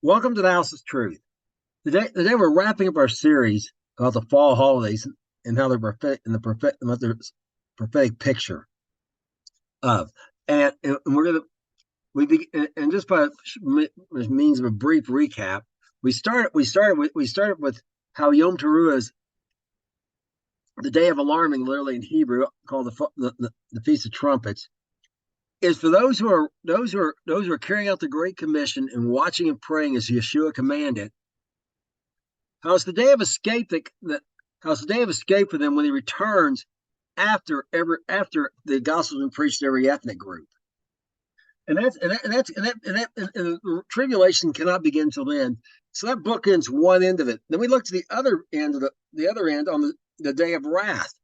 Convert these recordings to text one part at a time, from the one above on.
Welcome to the House of Truth. Today we're wrapping up our series about the fall holidays and how they're prophetic and what their prophetic picture of. And we're gonna we be, and just by means of a brief recap, we started with how Yom Teruah is the day of alarming, literally in Hebrew, called the Feast of Trumpets, is for those who are carrying out the Great Commission and watching and praying as Yeshua commanded. How it's the day of escape that how it's the day of escape for them when he returns after the gospel's been preached to every ethnic group. And the tribulation cannot begin until then. So that bookends one end of it. Then we look to the other end of the other end on the day of wrath,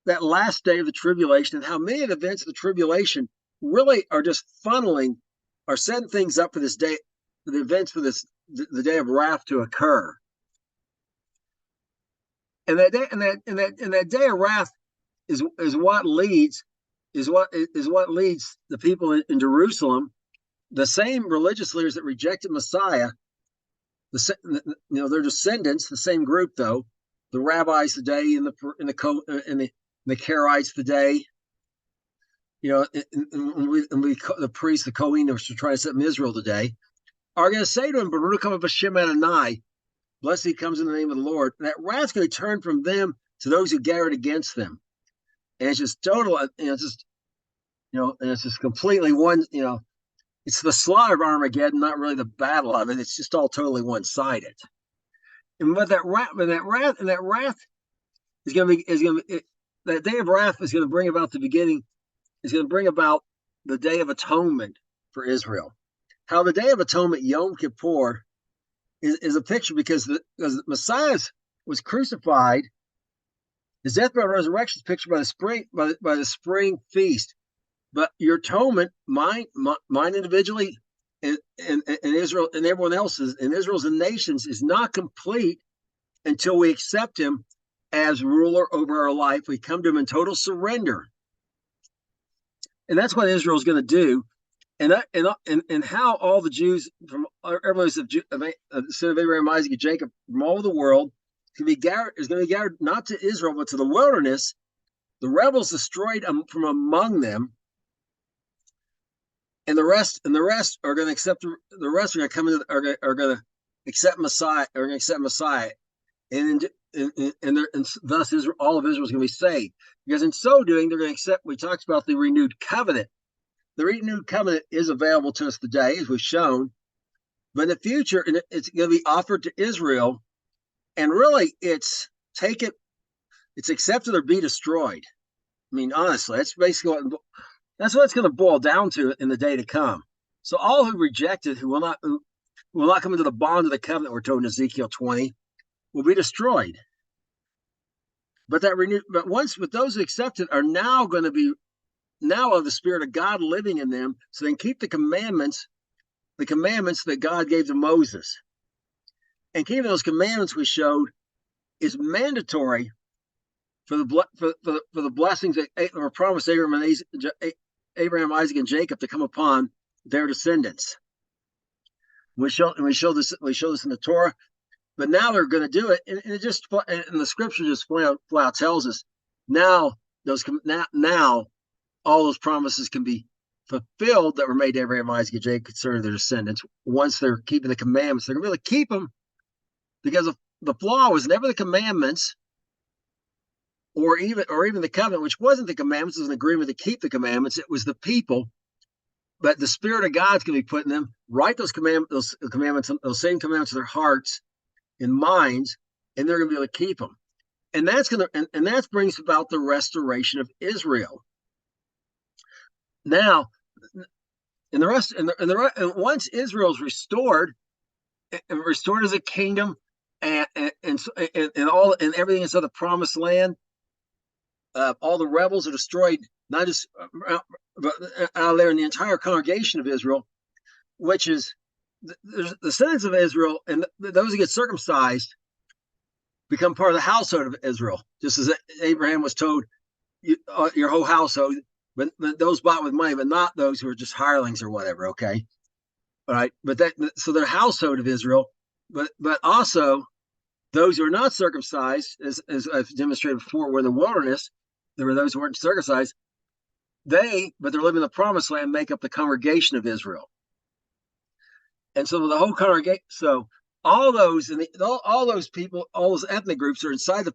that last day of the tribulation, and how many of the events of the tribulation really are just are setting things up for this day, for the events for the day of wrath to occur. And that day of wrath is what leads the people in Jerusalem, the same religious leaders that rejected Messiah, their descendants, the same group though, the rabbis today and the Karaites today, the priests, the Kohen, which are trying to set up in Israel today, are going to say to him, "Baruch Hashem Adonai, blessed he comes in the name of the Lord." And that wrath's going to turn from them to those who gathered against them. And it's just total, it's just completely one, it's the slaughter of Armageddon, not really the battle of it. It's just all totally one-sided. And what that wrath is going to be, that day of wrath is going to bring about the Day of Atonement for Israel. How the Day of Atonement, Yom Kippur, is a picture because the Messiah was crucified. His death, burial, and resurrection is pictured by the spring feast. But your atonement, mine individually, and Israel and everyone else's, and Israel's and nations, is not complete until we accept him as ruler over our life. We come to him in total surrender. And that's what Israel is going to do. And how all the Jews from everyone of the son of Abraham, Isaac, and Jacob from all over the world is going to be gathered not to Israel but to the wilderness. The rebels destroyed from among them, and the rest are going to accept. The rest are going to come into are going to accept Messiah. Are going to accept Messiah, and thus Israel, all of Israel is going to be saved, because in so doing they're going to accept. We talked about the renewed covenant. The renewed covenant is available to us today, as we've shown, but in the future, it's going to be offered to Israel, and really, it's accepted or be destroyed. I mean, honestly, that's basically that's what it's going to boil down to in the day to come. So all who rejected, who will not come into the bond of the covenant, we're told in Ezekiel 20, will be destroyed. But those who accepted are now going to be of the Spirit of God living in them, so they can keep the commandments that God gave to Moses. And keeping those commandments, we showed, is mandatory for the blessings that were promised Abraham, Isaac, and Jacob to come upon their descendants. We show this in the Torah, but now they're going to do it, and the Scripture just flat out tells us now all those promises can be fulfilled that were made to Abraham, Isaac, and Jacob concerning their descendants. Once they're keeping the commandments, they're going to be able to keep them, because the flaw was never the commandments, or even the covenant, which wasn't the commandments. It was an agreement to keep the commandments. It was the people. But the Spirit of God's going to be put in them, write those commandments, those same commandments in their hearts and minds, and they're going to be able to keep them. And that brings about the restoration of Israel. Now, once Israel's restored as a kingdom, and everything inside the promised land, all the rebels are destroyed, not just out there in the entire congregation of Israel, which is the descendants of Israel, and those who get circumcised become part of the household of Israel, just as Abraham was told, your whole household, but those bought with money, but not those who are just hirelings or whatever. Okay, All right, but that so the household of Israel, but also those who are not circumcised, as I've demonstrated before, were in the wilderness. There were those who weren't circumcised. But they're living in the promised land, make up the congregation of Israel. And so the whole congregation, so all those and all those people, all those ethnic groups are inside the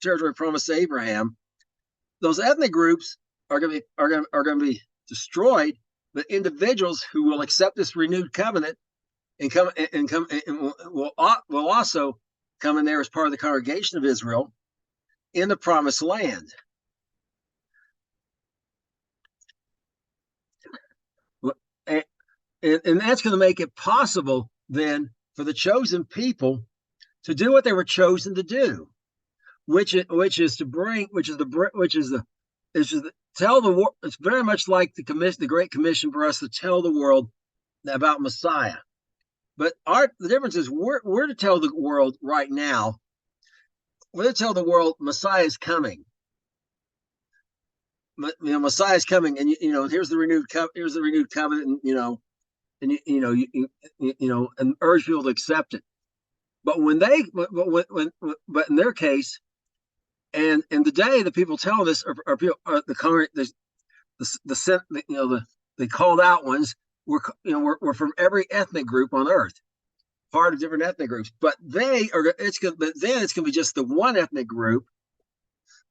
territory promised to Abraham. Those ethnic groups are going to be are going to be destroyed, but individuals who will accept this renewed covenant and come and will also come in there as part of the congregation of Israel in the promised land. And that's going to make it possible then for the chosen people to do what they were chosen to do, which is to bring, tell the world. It's very much like the Great Commission for us to tell the world about Messiah. But the difference is we're to tell the world right now. We're to tell the world Messiah is coming. Messiah is coming, and here's the renewed covenant, and and urge people to accept it. But but in their case, and today the people telling this are people the called out ones were from every ethnic group on earth, part of different ethnic groups. But then it's gonna be just the one ethnic group,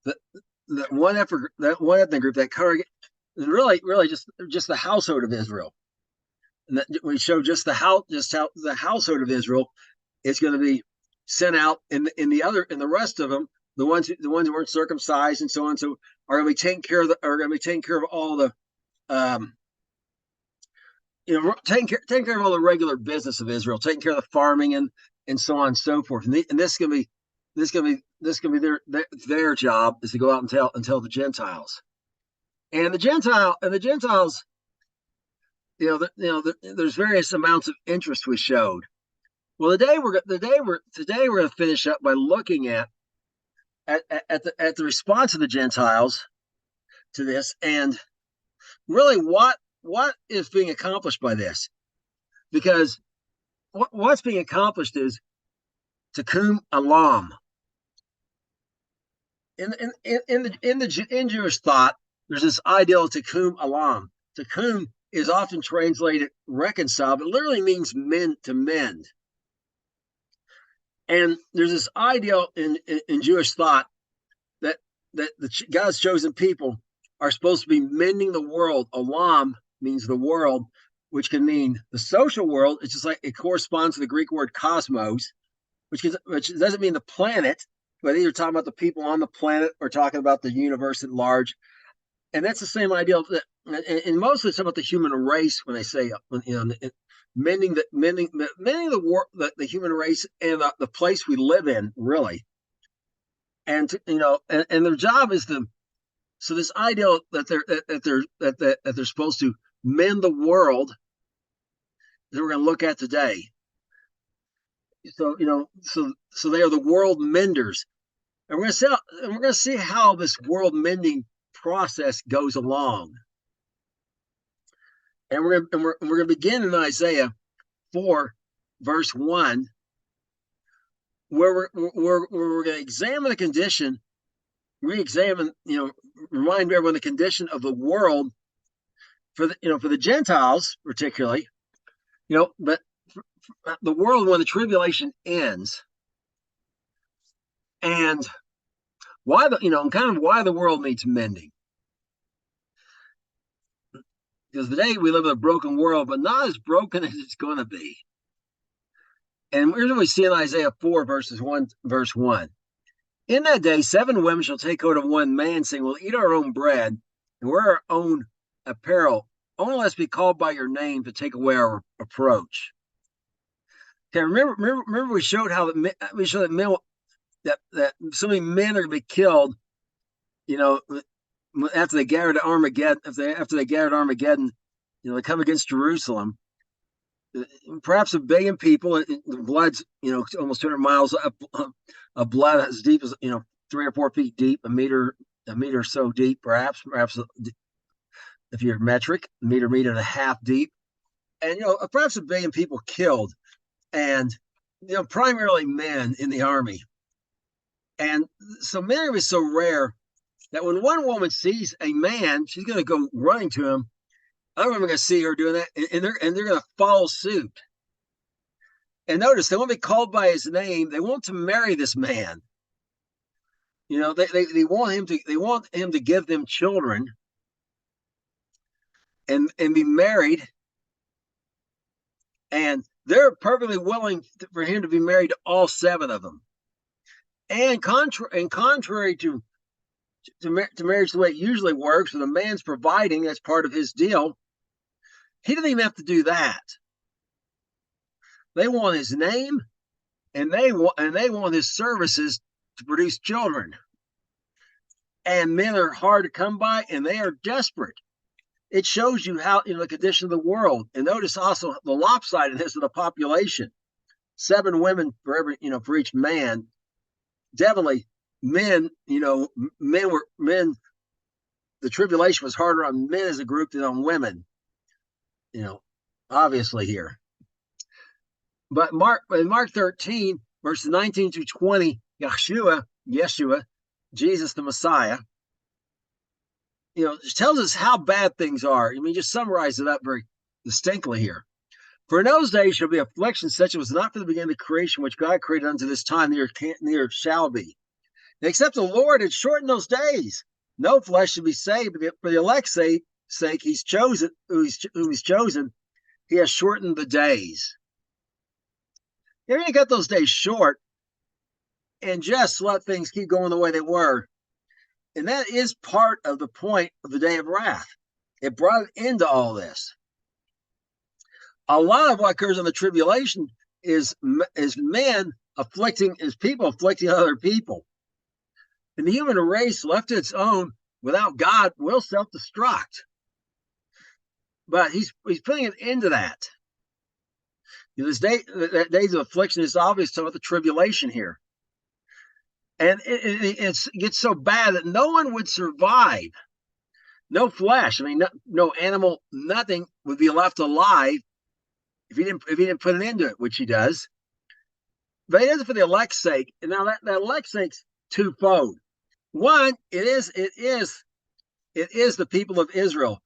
that one ethnic group that really just the household of Israel. And that we show just how the household of Israel is going to be sent out, in the rest of them, the ones who weren't circumcised and so on, so are going to be taking care of all the taking care of all the regular business of Israel, taking care of the farming and so on and so forth. And this is going to be their job, is to go out and tell the Gentiles. And the Gentiles, there's various amounts of interest we showed. Well, today we're going to finish up by looking at the response of the Gentiles to this, and really what is being accomplished by this. Because what's being accomplished is tikkun olam. In Jewish thought, there's this ideal of tikkun olam. Tikkun is often translated reconcile, but literally means to mend. And there's this ideal in Jewish thought that God's chosen people are supposed to be mending the world. Olam means the world, which can mean the social world. It's just like it corresponds to the Greek word cosmos, which doesn't mean the planet, but either talking about the people on the planet or talking about the universe at large. And that's the same idea. And mostly it's about the human race when they say, mending the human race and the place we live in, really. And and their job is so this ideal that they're supposed to mend the world that we're going to look at today. So so they are the world menders, and we're going to see how this world mending process goes along. And we're going to begin in Isaiah 4, verse 1, where we're going to examine the condition, remind everyone the condition of the world for the Gentiles particularly, but the world when the tribulation ends, and why the world needs mending. Because today we live in a broken world, but not as broken as it's going to be. And we're going to see in Isaiah 4, verse 1. In that day, 7 women shall take hold of one man, saying, we'll eat our own bread and wear our own apparel, only lest be called by your name to take away our reproach. Okay, remember we showed that so many men are going to be killed, after they gathered at Armageddon. After they gathered at Armageddon, they come against Jerusalem. Perhaps 1 billion people. The blood's almost 200 miles of blood as deep as 3 or 4 feet deep, a meter or so deep, perhaps if you're metric, meter and a half deep. and perhaps 1 billion people killed, and primarily men in the army. And so Mary was so rare that when one woman sees a man, she's going to go running to him. Other women are going to see her doing that, and they're going to follow suit. And notice they won't be called by his name. They want to marry this man. They want him to give them children and be married. And they're perfectly willing for him to be married to all 7 of them. And contrary to marriage the way it usually works, where the man's providing, that's part of his deal, he doesn't even have to do that. They want his name, and they want his services to produce children. And men are hard to come by, and they are desperate. It shows you how the condition of the world. And notice also the lopsidedness of the population. 7 women for every for each man. Definitely men. Men. The tribulation was harder on men as a group than on women. Obviously here. But in Mark 13, verses 19 through 20, Yeshua, Jesus the Messiah, tells us how bad things are. Just summarize it up very distinctly here. For in those days shall be affliction such as was not from the beginning of creation, which God created unto this time, neither shall be. Except the Lord had shortened those days, no flesh should be saved, but for the elect's sake, he's chosen, whom he's chosen, he has shortened the days. You got those days short and just let things keep going the way they were. And that is part of the point of the day of wrath. It brought it into all this. A lot of what occurs in the tribulation is people afflicting other people. And the human race, left to its own, without God, will self-destruct. But he's putting an end to that. This days of affliction is obvious about the tribulation here. And it gets so bad that no one would survive. No flesh, no animal, nothing would be left alive if he didn't put an end to it, which he does. But it is for the elect's sake. And now that elect's sake's twofold. One, it is the people of Israel.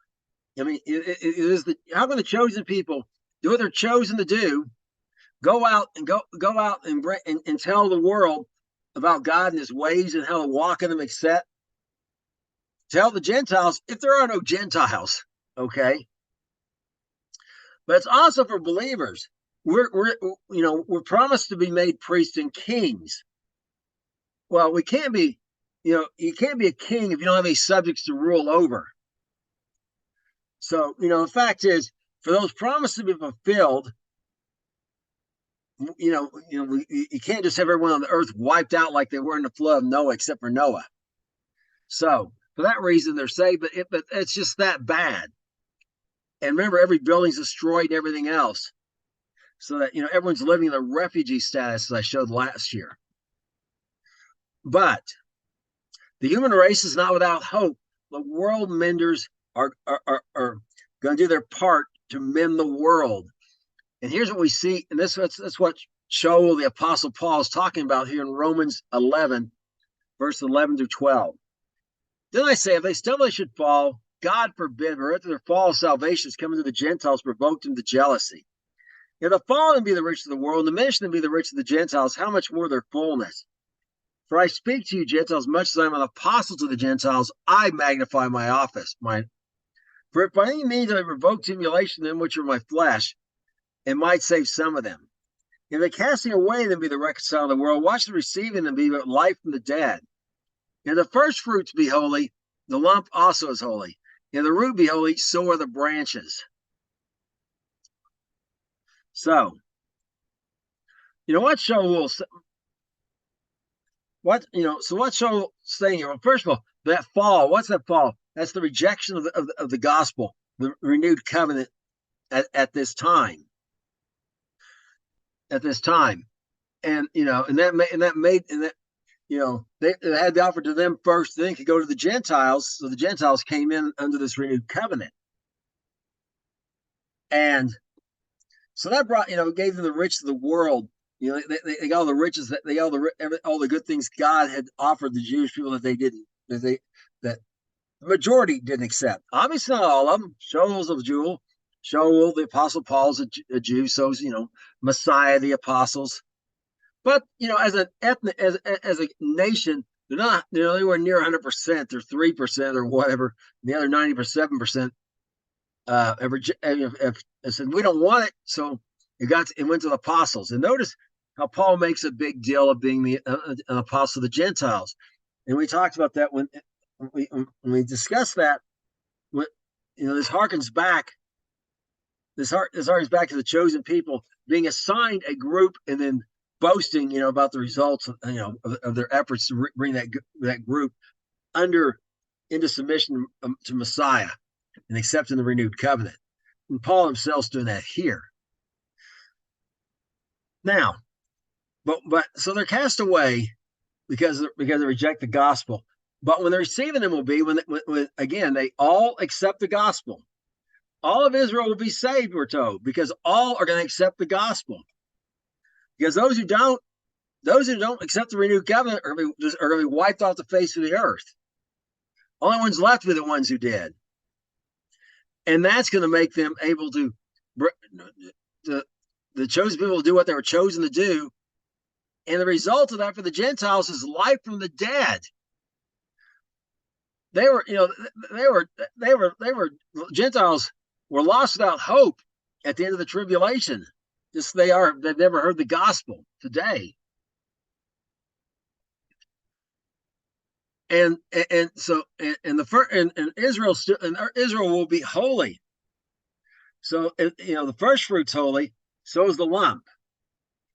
It is how can the chosen people do what they're chosen to do? Go out and tell the world about God and his ways and how to walk in them, except tell the Gentiles, if there are no Gentiles, okay? But it's also for believers. We're promised to be made priests and kings. Well, we can't be, you can't be a king if you don't have any subjects to rule over. So, the fact is, for those promises to be fulfilled, you can't just have everyone on the earth wiped out like they were in the flood of Noah, except for Noah. So for that reason, they're saved, but it's just that bad. And remember, every building's destroyed and everything else. So that, everyone's living in a refugee status, as I showed last year. But the human race is not without hope. The world menders are going to do their part to mend the world. And here's what we see, and that's what Shaul, the Apostle Paul, is talking about here in Romans 11, verse 11 through 12. Then I say, if they stumble, they should fall. God forbid, for after their fall of salvation is coming to the Gentiles, provoked them to jealousy. If the fallen be the rich of the world, and the diminishing be the rich of the Gentiles, how much more their fullness? For I speak to you, Gentiles, much as I am an apostle to the Gentiles, I magnify my office. For if by any means I provoke emulation them which are my flesh, it might save some of them. If the casting away them be the reconcile of the world, watch the receiving them be but life from the dead. If the first fruits be holy, the lump also is holy. If the root be holy, so are the branches. So, what Shaul what's Shaul saying here? Well, first of all, that fall. What's that fall? That's the rejection of the gospel, the renewed covenant at this time. At this time, and they had the offer to them first, then could go to the Gentiles. So the Gentiles came in under this renewed covenant, and So that brought, gave them the riches of the world. They got all the riches that they all the good things God had offered the Jewish people that they didn't that the majority didn't accept. Obviously, not all of them. Shaul's a Jew. Shaul, the apostle Paul's a Jew. So's Messiah, the apostles. But as an ethnic, as a nation, they're not anywhere near 100%. They're 3% or whatever. The other 97% said we don't want it. So it went to the apostles. And notice how Paul makes a big deal of being an apostle of the Gentiles. And we talked about that when we discussed that. This harkens back. This harkens back to the chosen people being assigned a group and then boasting, about the results, of their efforts to bring that group into submission to Messiah and accepting the renewed covenant. And Paul himself's doing that here. Now, but so they're cast away because they reject the gospel. But when they're receiving them will be when again they all accept the gospel. All of Israel will be saved, we're told, because all are going to accept the gospel. Because those who don't accept the renewed covenant are going to be wiped off the face of the earth. Only ones left are the ones who did. And that's going to make them able to, the chosen people to do what they were chosen to do. And the result of that for the Gentiles is life from the dead. Gentiles were lost without hope at the end of the tribulation. They've never heard the gospel today. And Israel will be holy. So the first fruit's holy, so is the lump.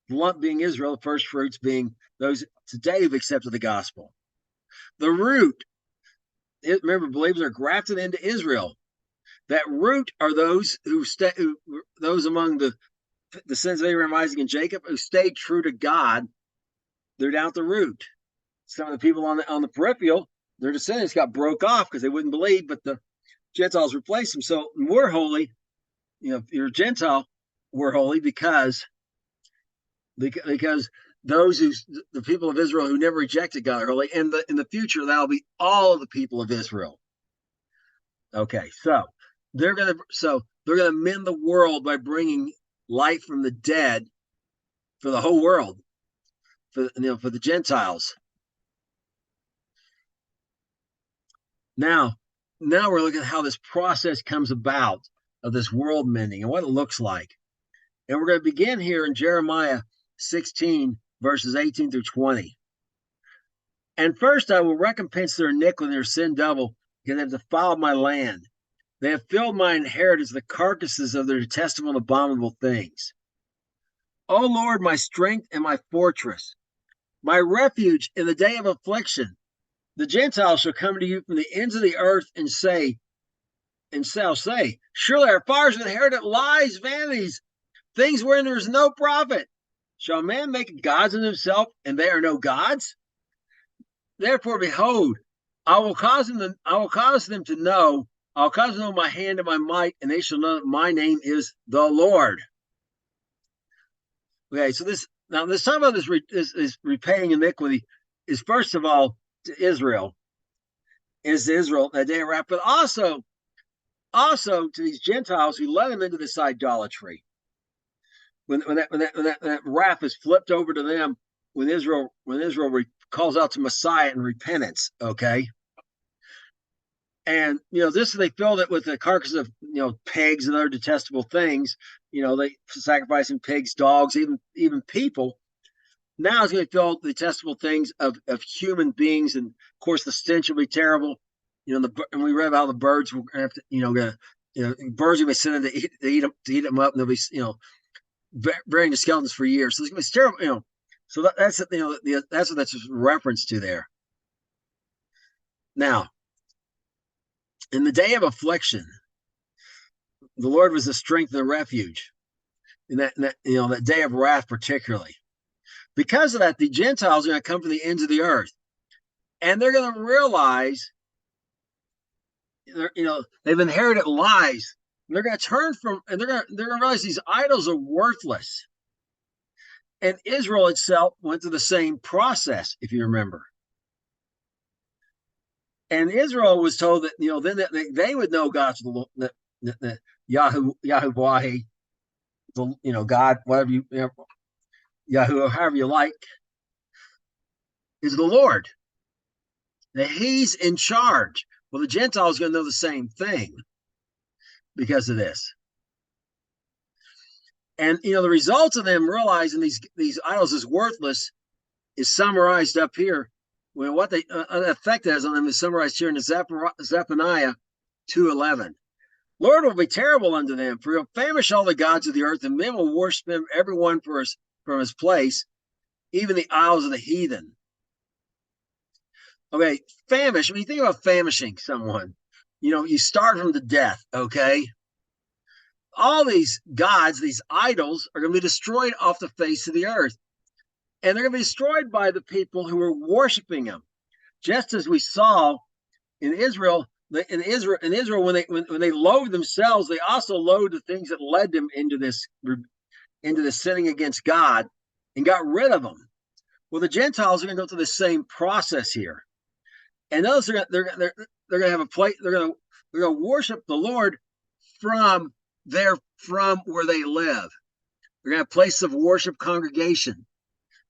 The lump being Israel, the first fruits being those today who've accepted the gospel. The root, remember, believers are grafted into Israel. That root are those those among the sons of Abraham, Isaac, and Jacob who stayed true to God. They're down at the root. Some of the people on the peripheral, their descendants got broke off because they wouldn't believe, but the Gentiles replaced them. So we're holy. If you're a Gentile, we're holy because the people of Israel who never rejected God are holy, and in the future that'll be all of the people of Israel. Okay, so they're gonna mend the world by bringing life from the dead for the whole world, for the Gentiles. Now we're looking at how this process comes about of this world mending and what it looks like. And we're going to begin here in Jeremiah 16, verses 18 through 20. And first I will recompense their iniquity and their sin double, because they have defiled my land. They have filled my inheritance, the carcasses of their detestable and abominable things. O Lord, my strength and my fortress, my refuge in the day of affliction. The Gentiles shall come to you from the ends of the earth and shall say, surely our fathers inherited lies, vanities, things wherein there is no profit. Shall man make gods in himself, and they are no gods? Therefore, behold, I will cause them to know my hand and my might, and they shall know that my name is the Lord. Okay, so this time about this repaying iniquity is first of all to Israel, that day of wrath, but also to these Gentiles who led them into this idolatry. When that wrath is flipped over to them, when Israel calls out to Messiah in repentance, okay. And they filled it with the carcass of pigs and other detestable things. They sacrificing pigs, dogs, even people. Now it's going to be filled with detestable things of human beings, and of course the stench will be terrible. And we read about how the birds will have to, birds will be sent in to eat them up, and they'll be burying the skeletons for years. So it's going to be terrible. So that's that's what that's a reference to there. Now, in the day of affliction, the Lord was the strength and the refuge. In that day of wrath, particularly. Because of that, the Gentiles are going to come from the ends of the earth, and they're going to realize, they've inherited lies. They're going to turn from, and they're going to realize these idols are worthless. And Israel itself went through the same process, if you remember. And Israel was told that, then that they would know God's the Yahweh, God, whatever Yahoo, however you like, is the Lord. That He's in charge. Well, the Gentiles are going to know the same thing because of this. And the results of them realizing these idols is worthless is summarized up here. Well, what the effect has on them is summarized here in Zephaniah 2:11. Lord will be terrible unto them, for he'll famish all the gods of the earth, and men will worship him, everyone from his place, even the isles of the heathen. Okay, famish. When you think about famishing someone, you start from the death, okay? All these gods, these idols, are going to be destroyed off the face of the earth. And they're going to be destroyed by the people who are worshiping them. Just as we saw in Israel, when they loathed themselves, they also loathed the things that led them into this sinning against God and got rid of them. Well, the Gentiles are going to go through the same process here. And those they're going to have a place. They're going to worship the Lord from where they live. They're going to have a place of worship, congregation.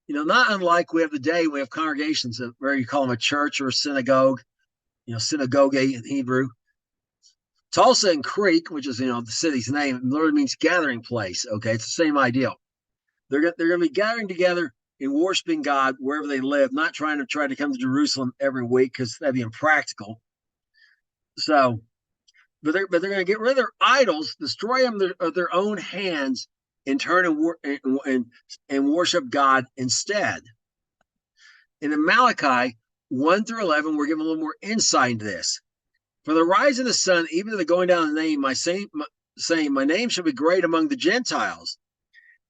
Not unlike we have today, we have congregations where you call them a church or a synagogue. Synagogue in Hebrew. Tulsa and Creek, which is the city's name, literally means gathering place. Okay, it's the same idea. They're going to be gathering together and worshiping God wherever they live, not trying to come to Jerusalem every week because that'd be impractical. So, but they're going to get rid of their idols, destroy them of their own hands, and turn and worship God instead. In the Malachi 1-11, we're given a little more insight into this. For the rise of the sun, even to the going down of the name, saying, my name shall be great among the Gentiles.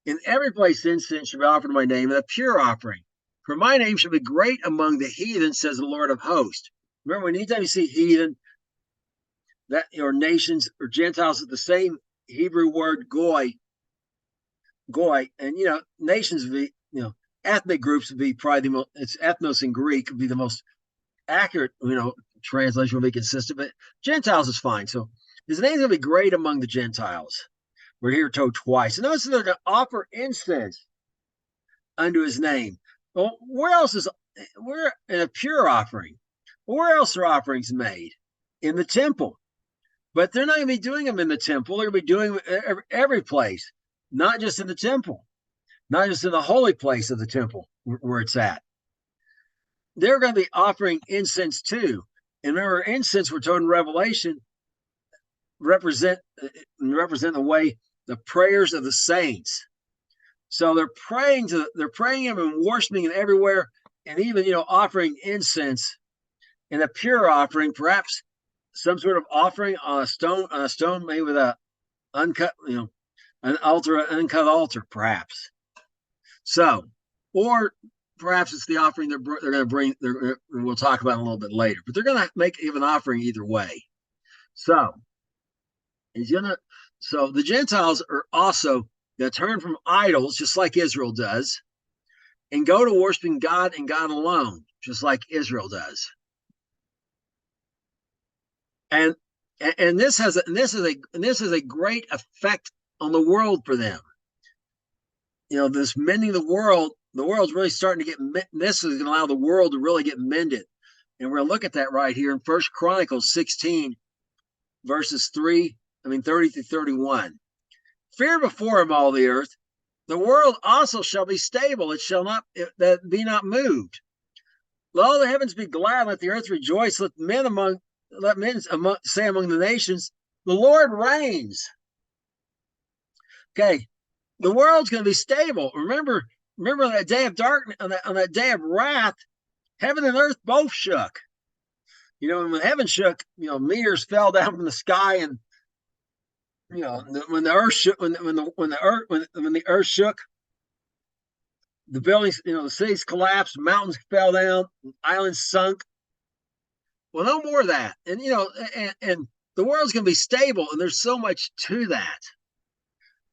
In every place incense shall be offered to my name, and a pure offering. For my name shall be great among the heathen, says the Lord of hosts. Remember, anytime you see heathen, that or nations or Gentiles, is the same Hebrew word goy, and nations would be, ethnic groups would be probably the most. It's ethnos in Greek would be the most accurate, translation will be consistent, but Gentiles is fine. So his name's gonna be great among the Gentiles. We're here told twice. And notice they're gonna offer incense unto his name. Well, where in a pure offering? Where else are offerings made? In the temple. But they're not going to be doing them in the temple. They're going to be doing them every place, not just in the temple, not just in the holy place of the temple where it's at. They're going to be offering incense too. And remember, incense, we're told in Revelation, represent the way the prayers of the saints. So they're praying him and worshiping him everywhere, and even offering incense in a pure offering, perhaps some sort of offering on a stone made with a uncut, an uncut altar, perhaps. So, or perhaps it's the offering they're going to bring. We'll talk about it a little bit later, but they're going to give an offering either way. So the Gentiles are also going to turn from idols, just like Israel does, and go to worshiping God and God alone, just like Israel does. And this has a great effect on the world for them. This mending the world's really starting to get. This is going to allow the world to really get mended, and we're going to look at that right here in 1 Chronicles 16, verses 30 through 31. Fear before him all the earth. The world also shall be stable; it shall not be not moved. Let all the heavens be glad; let the earth rejoice. Let men say among the nations, the Lord reigns. Okay, the world's going to be stable. Remember on that day of darkness, on that day of wrath, heaven and earth both shook. When heaven shook, meteors fell down from the sky, and when the earth shook, when the earth shook, the buildings, the cities collapsed, mountains fell down, islands sunk. Well, no more of that. And the world's going to be stable, and there's so much to that.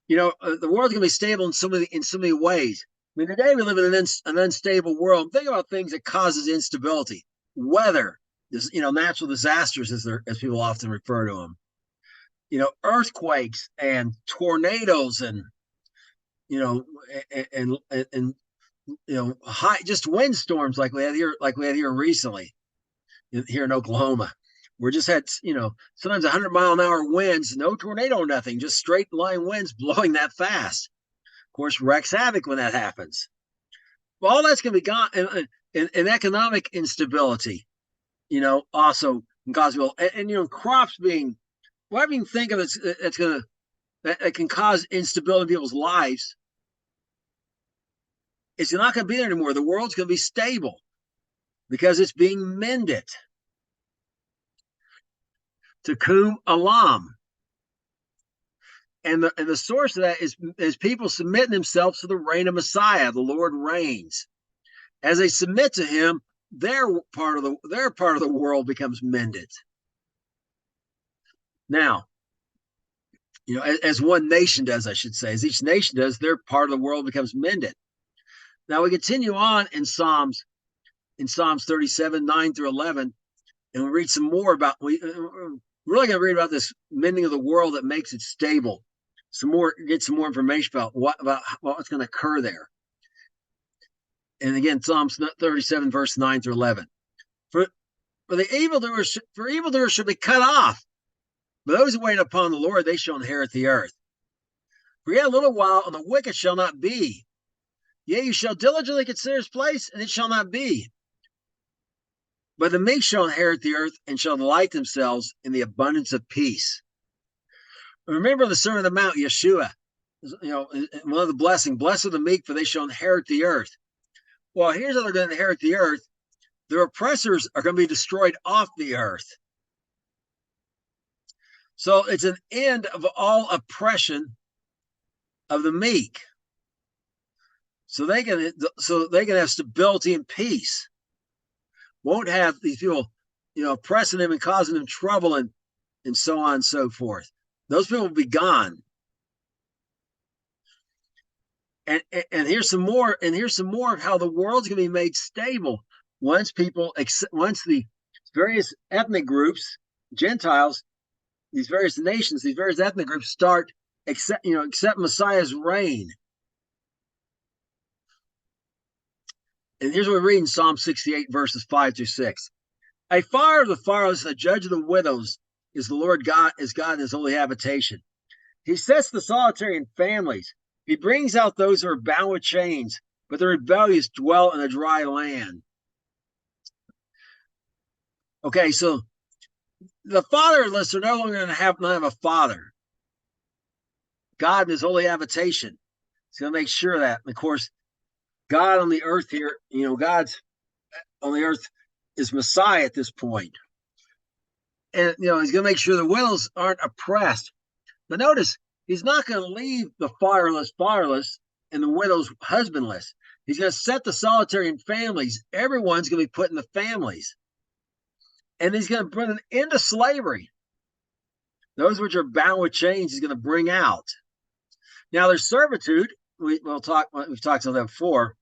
The world's going to be stable in so many ways. I mean, today we live in an unstable world. Think about things that causes instability. Weather, natural disasters, as people often refer to them. Earthquakes and tornadoes, and high just windstorms like we had here recently here in Oklahoma. We just had sometimes 100-mile-an-hour winds, no tornado or nothing, just straight line winds blowing that fast. Of course, wreaks havoc when that happens. Well, all that's going to be gone, and economic instability, also cause and crops being whatever you can think of that can cause instability in people's lives. It's not going to be there anymore. The world's going to be stable because it's being mended. Tikkun Olam. And the source of that is people submitting themselves to the reign of Messiah. The Lord reigns. As they submit to him, their part of the world becomes mended. Now, as one nation does, I should say, as each nation does, their part of the world becomes mended. Now we continue on in Psalms 37, 9 through 11, and we read some more about, we're really going to read about this mending of the world that makes it stable. Get some more information about what's going to occur there. And again, Psalms 37, verse 9 through 11. For evildoers should be cut off. But those who wait upon the Lord, they shall inherit the earth. For yet a little while, and the wicked shall not be. Yea, you shall diligently consider his place, and it shall not be. But the meek shall inherit the earth, and shall delight themselves in the abundance of peace. Remember the Sermon on the Mount, Yeshua. One of the blessings, blessed are the meek, for they shall inherit the earth. Well, here's how they're going to inherit the earth. Their oppressors are going to be destroyed off the earth. So it's an end of all oppression of the meek. So they can have stability and peace. Won't have these people, oppressing them and causing them trouble and so on and so forth. Those people will be gone. And here's some more. And here's some more of how the world's going to be made stable once the various ethnic groups, Gentiles, these various nations, these various ethnic groups start accept Messiah's reign. And here's what we read in Psalm 68, verses 5 through 6. A father of the fatherless, a judge of the widows, is the Lord God, is God in his holy habitation. He sets the solitary in families. He brings out those who are bound with chains, but the rebellious dwell in a dry land. Okay, so the fatherless are no longer going to have a father. God in his holy habitation is going to make sure that. And of course, God on the earth here, God's on the earth is Messiah at this point. And, he's going to make sure the widows aren't oppressed. But notice, he's not going to leave the fatherless and the widows husbandless. He's going to set the solitary in families. Everyone's going to be put in the families. And he's going to bring an end to slavery. Those which are bound with chains, he's going to bring out. Now, there's servitude. We've talked about that before.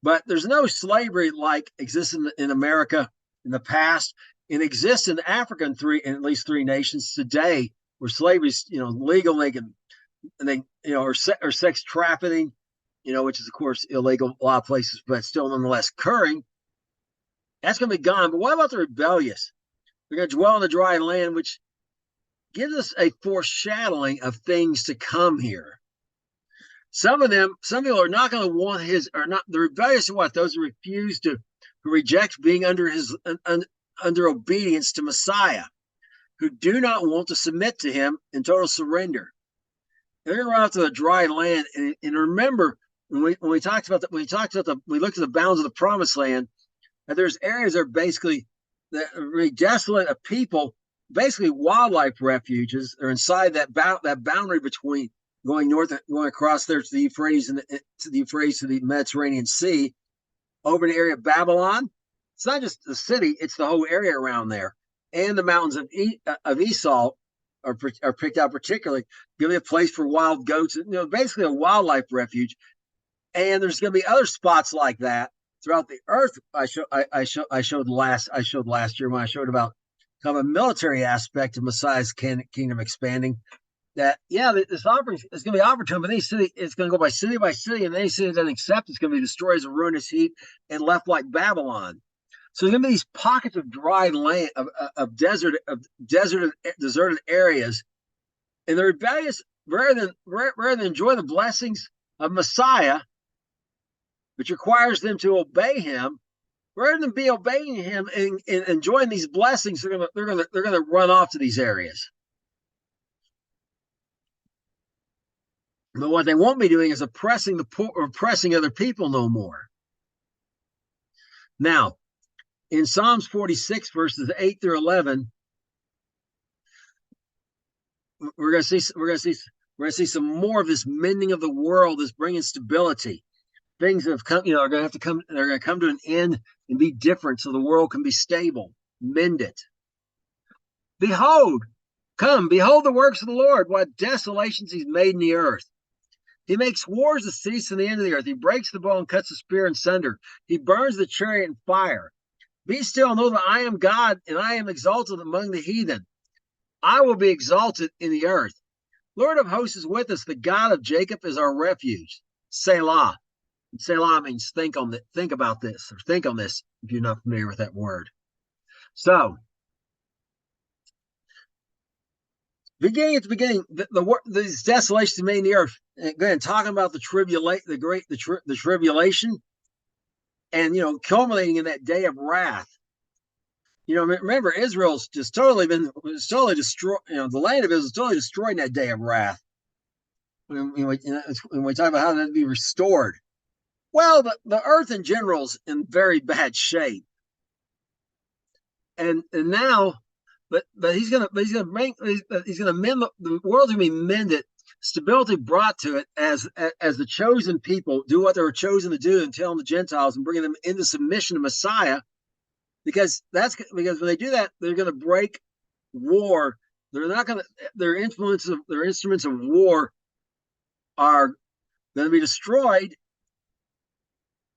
But there's no slavery like exists in America in the past. It exists in Africa in at least three nations today, where slavery is legal. Or sex trafficking, which is of course illegal in a lot of places, but still nonetheless occurring. That's going to be gone. But what about the rebellious? They're going to dwell in the dry land, which gives us a foreshadowing of things to come here. Some people are not going to want the rebellious are what? Those who reject being under obedience to Messiah, who do not want to submit to him in total surrender. They're going to run out to the dry land. And remember, when we looked at the bounds of the promised land, that there's areas that are basically really desolate of people, basically wildlife refuges. They're inside that boundary between going north, going across there to the Euphrates to the Mediterranean Sea, over in the area of Babylon. It's not just the city; it's the whole area around there. and the mountains of Esau are picked out particularly, going to be a place for wild goats, basically a wildlife refuge. And there's going to be other spots like that throughout the earth. I showed last year when I showed about kind of a military aspect of Messiah's kingdom expanding. That this offering is going to be offered to him, but it's going to go by city, and any city that doesn't accept it's going to be destroyed as a ruinous heap and left like Babylon. So there's going to be these pockets of dry land, of deserted areas, and the rebellious, rather than enjoy the blessings of Messiah, which requires them to obey him, rather than be obeying him and enjoying these blessings, they're gonna run off to these areas. But what they won't be doing is oppressing the poor or oppressing other people no more. Now, in Psalms 46, verses 8 through 11, we're going to see some more of this mending of the world, this bringing stability. Things that have come, are going to have to come. They're going to come to an end and be different, so the world can be stable, mended. Behold the works of the Lord, what desolations he's made in the earth. He makes wars to cease in the end of the earth. He breaks the bow and cuts the spear in sunder. He burns the chariot in fire. Be still and know that I am God, and I am exalted among the heathen. I will be exalted in the earth. Lord of hosts is with us. The God of Jacob is our refuge. Selah. Selah means think about this, or think on this, if you're not familiar with that word. So, beginning at the beginning, these desolations made in the earth. Again, talking about the tribulation, and culminating in that day of wrath. Remember, Israel's just totally destroyed. The land of Israel is totally destroyed in that day of wrath. When we talk about how that to be restored, well, the earth in general is in very bad shape, and now, but he's gonna mend the world's gonna be mended, stability brought to it as the chosen people do what they were chosen to do, and telling the Gentiles and bringing them into submission to Messiah. Because when they do that, they're going to break war. They're not going to. Their instruments of war are going to be destroyed,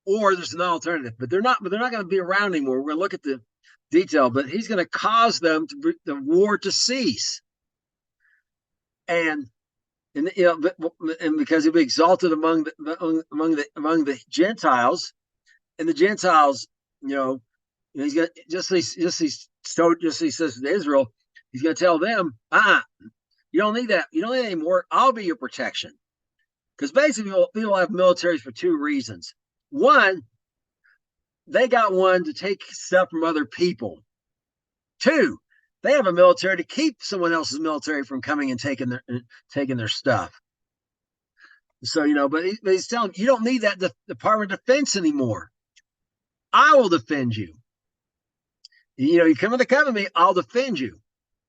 or there's an alternative. But they're not going to be around anymore. We're going to look at the detail. But he's going to cause them the war to cease, and because he'll be exalted among the Gentiles, and the Gentiles, he's gonna just he says to Israel, he's gonna tell them, you don't need that. You don't need any more. I'll be your protection. Because basically, people have militaries for two reasons. One, they got one to take stuff from other people. Two, they have a military to keep someone else's military from coming and taking their stuff. So but he's telling them, you don't need that Department of Defense anymore. I will defend you. You come to the covenant with me, I'll defend you.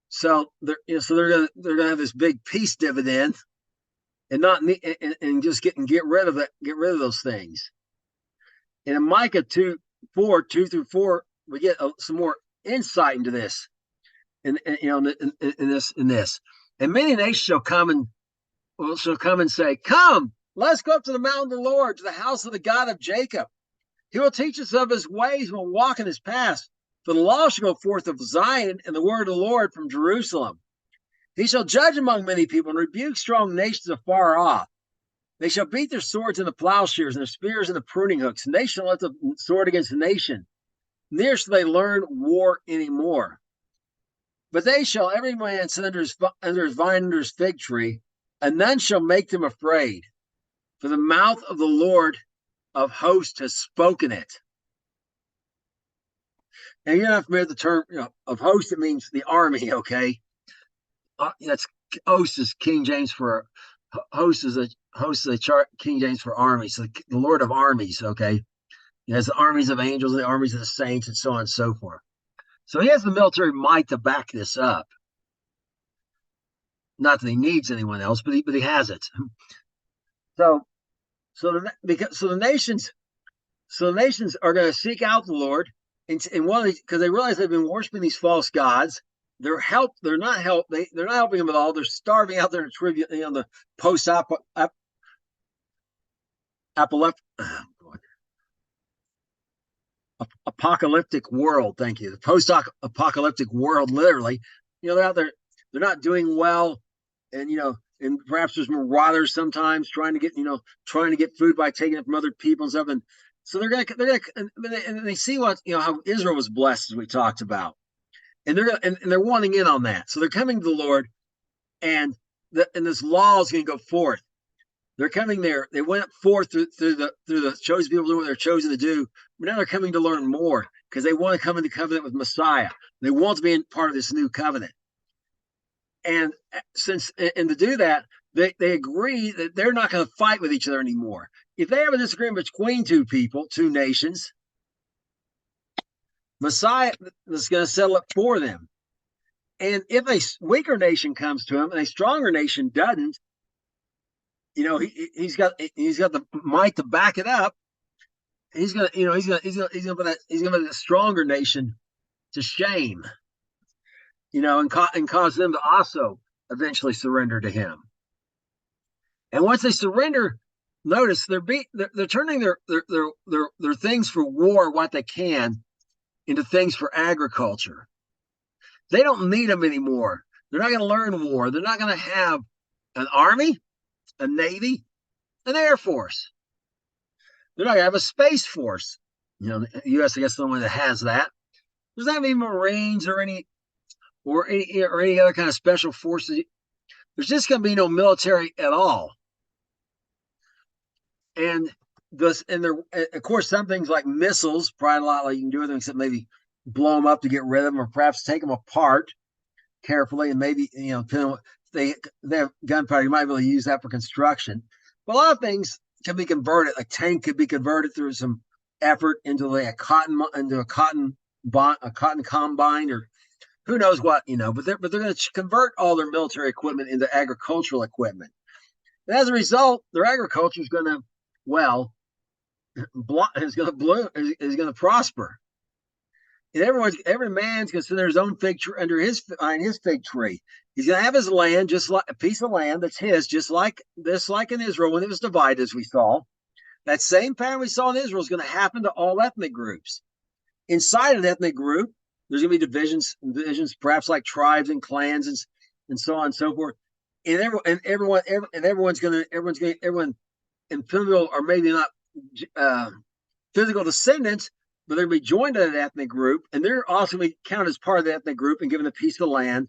So they're gonna have this big peace dividend, and just get rid of those things. And in Micah 2 through 4, we get some more insight into this. In this, and many nations shall come and say, "Come, let's go up to the mountain of the Lord, to the house of the God of Jacob. He will teach us of his ways, and we'll walk in his paths. For the law shall go forth of Zion, and the word of the Lord from Jerusalem. He shall judge among many people, and rebuke strong nations afar off. They shall beat their swords into plowshares, and their spears into pruning hooks, and they shall lift the sword against the nation. Neither shall they learn war any more. But they shall every man sit under his vine, under his fig tree, and none shall make them afraid. For the mouth of the Lord of hosts has spoken it." And you're not familiar with the term of host. It means the army. Okay, that's host is King James for host is King James for army. So the Lord of armies. Okay, he has the armies of angels, and the armies of the saints, and so on and so forth. So he has the military might to back this up. Not that he needs anyone else, but he has it. So the nations are going to seek out the Lord, and one because they realize they've been worshiping these false gods. They're not helping them at all. They're starving out there in trivia, the post apocalyptic world. Thank you. The post apocalyptic world, literally. They're out there. They're not doing well, and and perhaps there's marauders sometimes trying to get food by taking it from other people and stuff. And so and they see what how Israel was blessed, as we talked about, and they're wanting in on that. So they're coming to the Lord, and this law is going to go forth. They're coming there. They went forth through the chosen people doing what they're chosen to do. But now they're coming to learn more because they want to come into covenant with Messiah. They want to be in part of this new covenant. And to do that, they agree that they're not going to fight with each other anymore. If they have a disagreement between two nations, Messiah is going to settle it for them. And if a weaker nation comes to him and a stronger nation doesn't, he's got the might to back it up. He's gonna put a stronger nation to shame, and cause them to also eventually surrender to him. And once they surrender, notice they're turning their things for war, what they can, into things for agriculture. They don't need them anymore. They're not going to learn war. They're not going to have an army, a navy, an air force. They're not going to have a space force. The U.S. I guess the only one that has that. There's not any Marines or any other kind of special forces. There's just going to be no military at all. And of course, some things like missiles, probably a lot like you can do with them, except maybe blow them up to get rid of them, or perhaps take them apart carefully, and maybe depending on what they have gunpowder, you might be able to use that for construction. But a lot of things can be converted. A tank could be converted through some effort into a cotton combine, or who knows what, but they're going to convert all their military equipment into agricultural equipment. And as a result, their agriculture is going to prosper. And every man's going to sit under his own fig tree, under his fig tree. He's going to have his land, just like a piece of land that's his, just like in Israel when it was divided, as we saw. That same pattern we saw in Israel is going to happen to all ethnic groups. Inside an ethnic group, there's going to be divisions, perhaps like tribes and clans and so on and so forth. And everyone in physical, or maybe not physical descendants, but they're going to be joined to that ethnic group, and they're also going to be counted as part of the ethnic group and given a piece of land,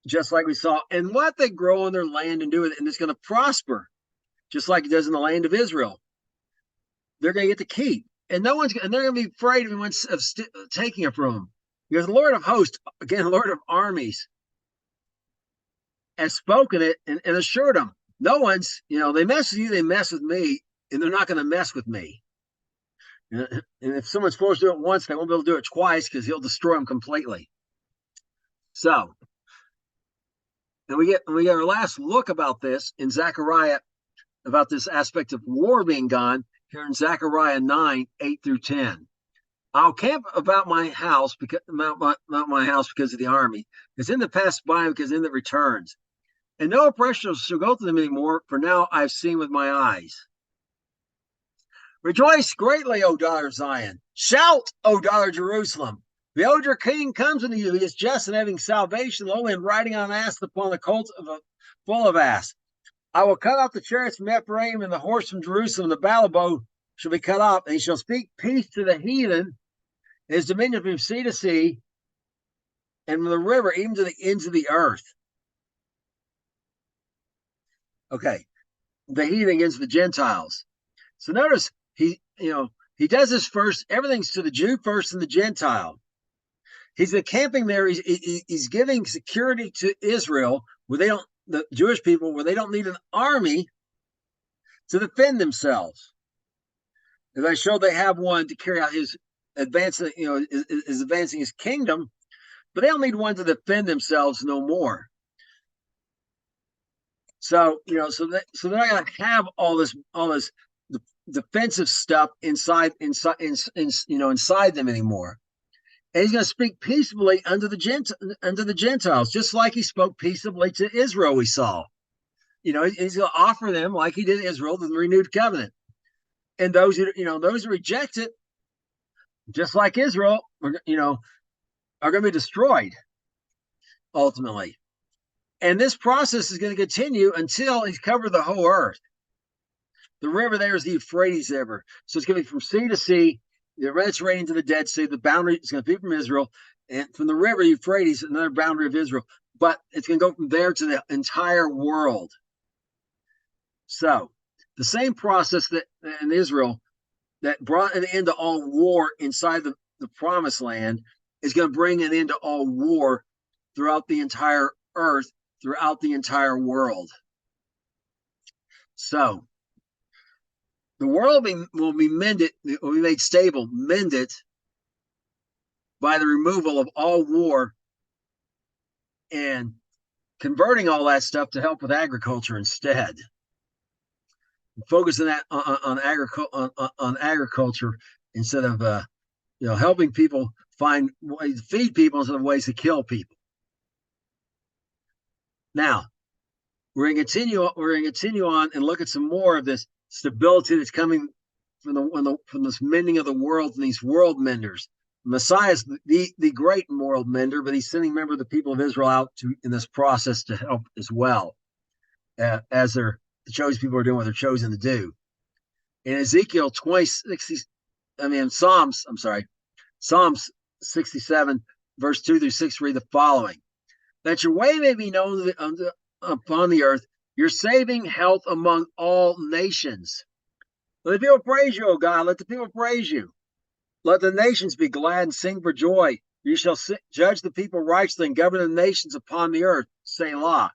just like we saw. And what they grow on their land and do with it, and it's going to prosper, just like it does in the land of Israel. They're going to get to keep, and they're going to be afraid of taking it from them, because the Lord of hosts, again, Lord of armies, has spoken it and assured them, no one's, they mess with you, they mess with me, and they're not going to mess with me. And if someone's forced to do it once, they won't be able to do it twice, because he'll destroy them completely. So, and we get our last look about this in Zechariah, about this aspect of war being gone, here in Zechariah 9:8-10. I'll camp about my house because of the army, because in the past by, because in the returns. And no oppression shall go to them anymore, for now I've seen with my eyes. Rejoice greatly, O daughter of Zion. Shout, O daughter of Jerusalem. Behold, your king comes unto you. He is just and having salvation, lo, and riding on an ass upon the colt full of ass. I will cut off the chariots from Ephraim and the horse from Jerusalem. The battle bow shall be cut off, and he shall speak peace to the heathen. His dominion from sea to sea, and from the river even to the ends of the earth. Okay, the heathen against the Gentiles. So notice he does this first. Everything's to the Jew first and the Gentile. He's encamping there. He's giving security to Israel, where the Jewish people, where they don't need an army to defend themselves. As I showed, they have one to carry out his advancing his kingdom, but they don't need one to defend themselves no more. So they're not going to have all this defensive stuff inside them anymore. And he's going to speak peaceably under the Gentiles, just like he spoke peaceably to Israel. We saw, he's going to offer them, like he did Israel, the renewed covenant. And those who reject it, just like Israel, are going to be destroyed ultimately. And this process is going to continue until he's covered the whole earth. The river there is the Euphrates River. So it's going to be from sea to sea. It's right into the Dead Sea. The boundary is going to be from Israel. And from the river Euphrates, another boundary of Israel. But it's going to go from there to the entire world. So the same process that in Israel that brought an end to all war inside the promised land is going to bring an end to all war throughout the entire earth, throughout the entire world. So the world will be mended, will be made stable, mended by the removal of all war and converting all that stuff to help with agriculture instead. Focusing that on agriculture instead of helping people find ways to feed people instead of ways to kill people. Now, we're going to continue on and look at some more of this stability that's coming from this mending of the world and these world menders. Messiah is the great world mender, but he's sending members of the people of Israel out in this process to help as well, as the chosen people are doing what they're chosen to do. In Ezekiel Psalms 67, verse 2 through 6 read the following: that your way may be known upon the earth, your saving health among all nations. Let the people praise you, O God. Let the people praise you. Let the nations be glad and sing for joy. You shall judge the people righteously and govern the nations upon the earth. Selah.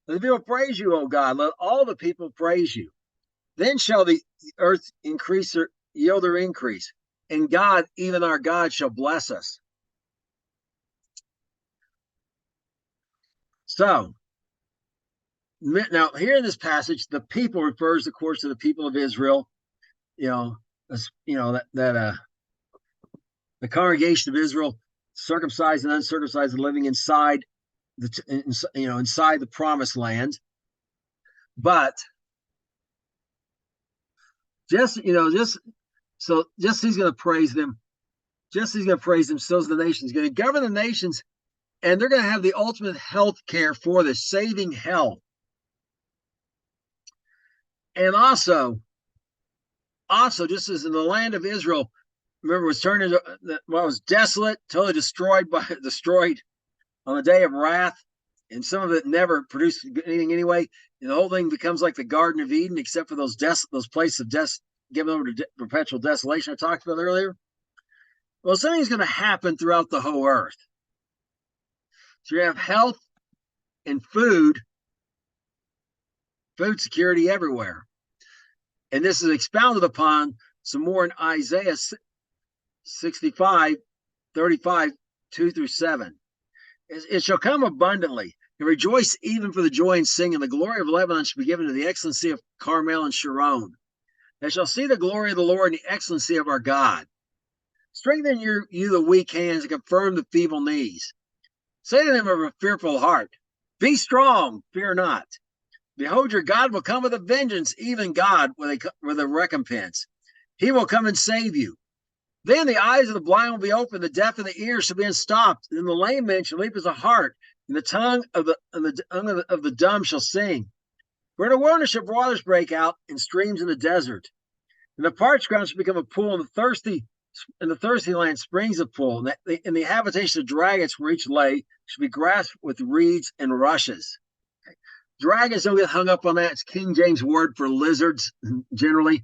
Let the people praise you, O God. Let all the people praise you. Then shall the earth yield her increase, and God, even our God, shall bless us. So, now here in this passage, the people refers, of course, to the people of Israel. The congregation of Israel, circumcised and uncircumcised, living inside inside the promised land. But just he's going to praise them. Just he's going to praise them, so is the nations. He's going to govern the nations, and they're going to have the ultimate health care for this, saving health. And also, just as in the land of Israel, remember, was turned into was desolate, totally destroyed on the day of wrath, and some of it never produced anything anyway. And the whole thing becomes like the Garden of Eden, except for those places of given over to perpetual desolation I talked about earlier. Well, something's going to happen throughout the whole earth. So you have health and food security everywhere. And this is expounded upon some more in Isaiah 65, 35, 2 through 7. It shall come abundantly, and rejoice even for the joy and sing, and the glory of Lebanon shall be given to the excellency of Carmel and Sharon. They shall see the glory of the Lord and the excellency of our God. Strengthen you the weak hands, and confirm the feeble knees. Say to them of a fearful heart, be strong, fear not. Behold, your God will come with a vengeance, even God with a recompense. He will come and save you. Then the eyes of the blind will be opened, the deaf and the ears shall be unstopped, and the lame man shall leap as a hart, and the tongue of the dumb shall sing. For in the wilderness shall waters break out, and streams in the desert. And the parched ground shall become a pool, and the thirsty land springs of pool. And the habitation of dragons where each lay shall be grass with reeds and rushes. Okay. Dragons, don't get hung up on that. It's King James word for lizards, generally.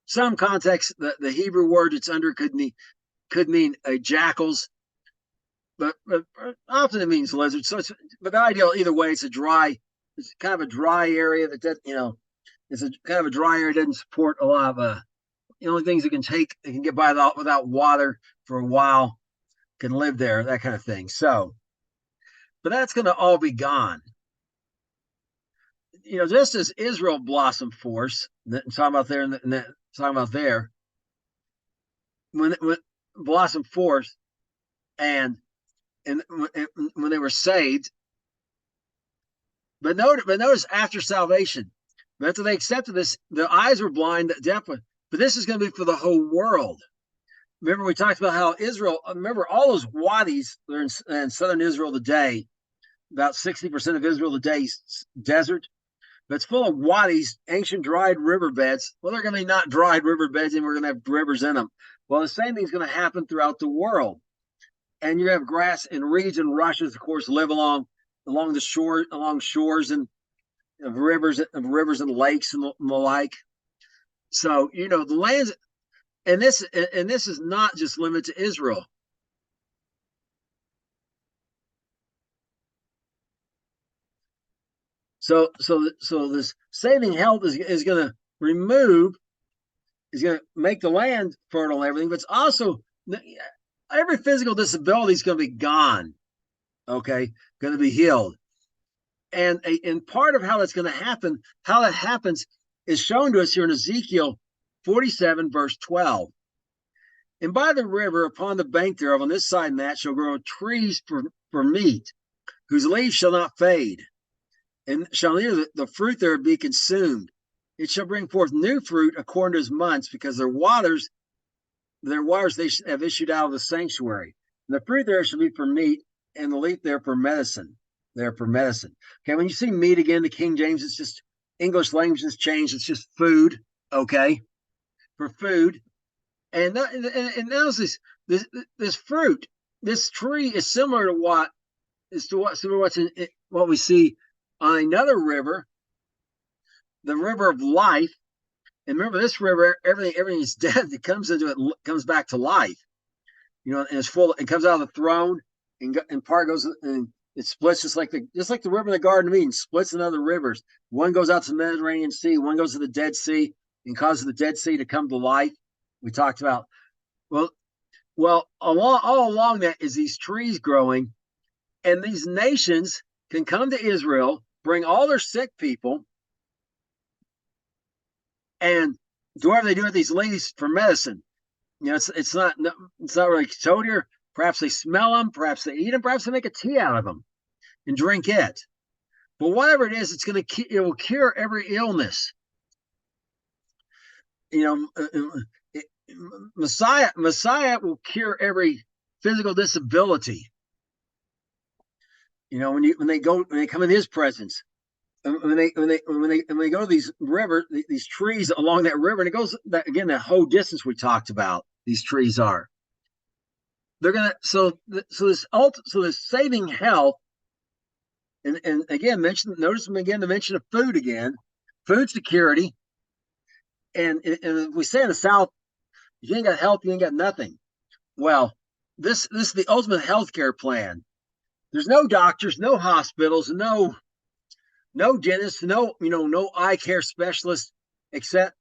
Some context, the Hebrew word it's under could mean jackals, but often it means lizards. So but the ideal either way, it's kind of a dry area it's a kind of a dry area. It doesn't support a lot of the only things it can get by without water for a while, can live there, that kind of thing. So, but that's going to all be gone. just as Israel blossomed forth, talking about there, talking about there, when blossomed forth, and and when they were saved, but notice after salvation, after they accepted this, their eyes were blind, definitely. But this is going to be for the whole world. Remember, we talked about how Israel. Remember all those wadis that are in southern Israel today. About 60% of Israel today is desert. But it's full of wadis, ancient dried riverbeds. Well, they're going to be not dried riverbeds, and we're going to have rivers in them. Well, the same thing's going to happen throughout the world. And you have grass and reeds and rushes, of course, live along the shore, along shores and of rivers and lakes and the like. So the lands, and this is not just limited to Israel. So this saving health is going to make the land fertile and everything, but it's also every physical disability is going to be gone. Okay, going to be healed. And part of how that's going to happen, how that happens, is shown to us here in Ezekiel 47, verse 12. And by the river, upon the bank thereof, on this side and that, shall grow trees for meat, whose leaves shall not fade, and shall neither the fruit thereof be consumed. It shall bring forth new fruit according to his months, because their waters they have issued out of the sanctuary. And the fruit there shall be for meat, and the leaf there for medicine. They're for medicine. Okay, when you see meat again, the King James, it's just English language has changed. It's just food. Okay, for food. And now this fruit, this tree is similar to what we see on another river, the river of life. And remember, this river, everything is dead that comes into it comes back to life. And it's full. It comes out of the throne, and part goes and it splits just like the river in the Garden of Eden splits in other rivers. One goes out to the Mediterranean Sea, one goes to the Dead Sea, and causes the Dead Sea to come to life. We talked about all along that is these trees growing, and these nations can come to Israel, bring all their sick people, and do whatever they do with these leaves for medicine. It's not really told here. Perhaps they smell them, perhaps they eat them, perhaps they make a tea out of them and drink it. But whatever it is, it will cure every illness. Messiah will cure every physical disability. When they come in His presence, when they go to these rivers, these trees along that river, and it goes again that whole distance we talked about. These trees are. They're gonna this saving health, and again notice them again the mention of food again, food security, and we say in the South, if you ain't got health, you ain't got nothing. Well, this is the ultimate healthcare plan. There's no doctors, no hospitals, no dentists, no eye care specialists, except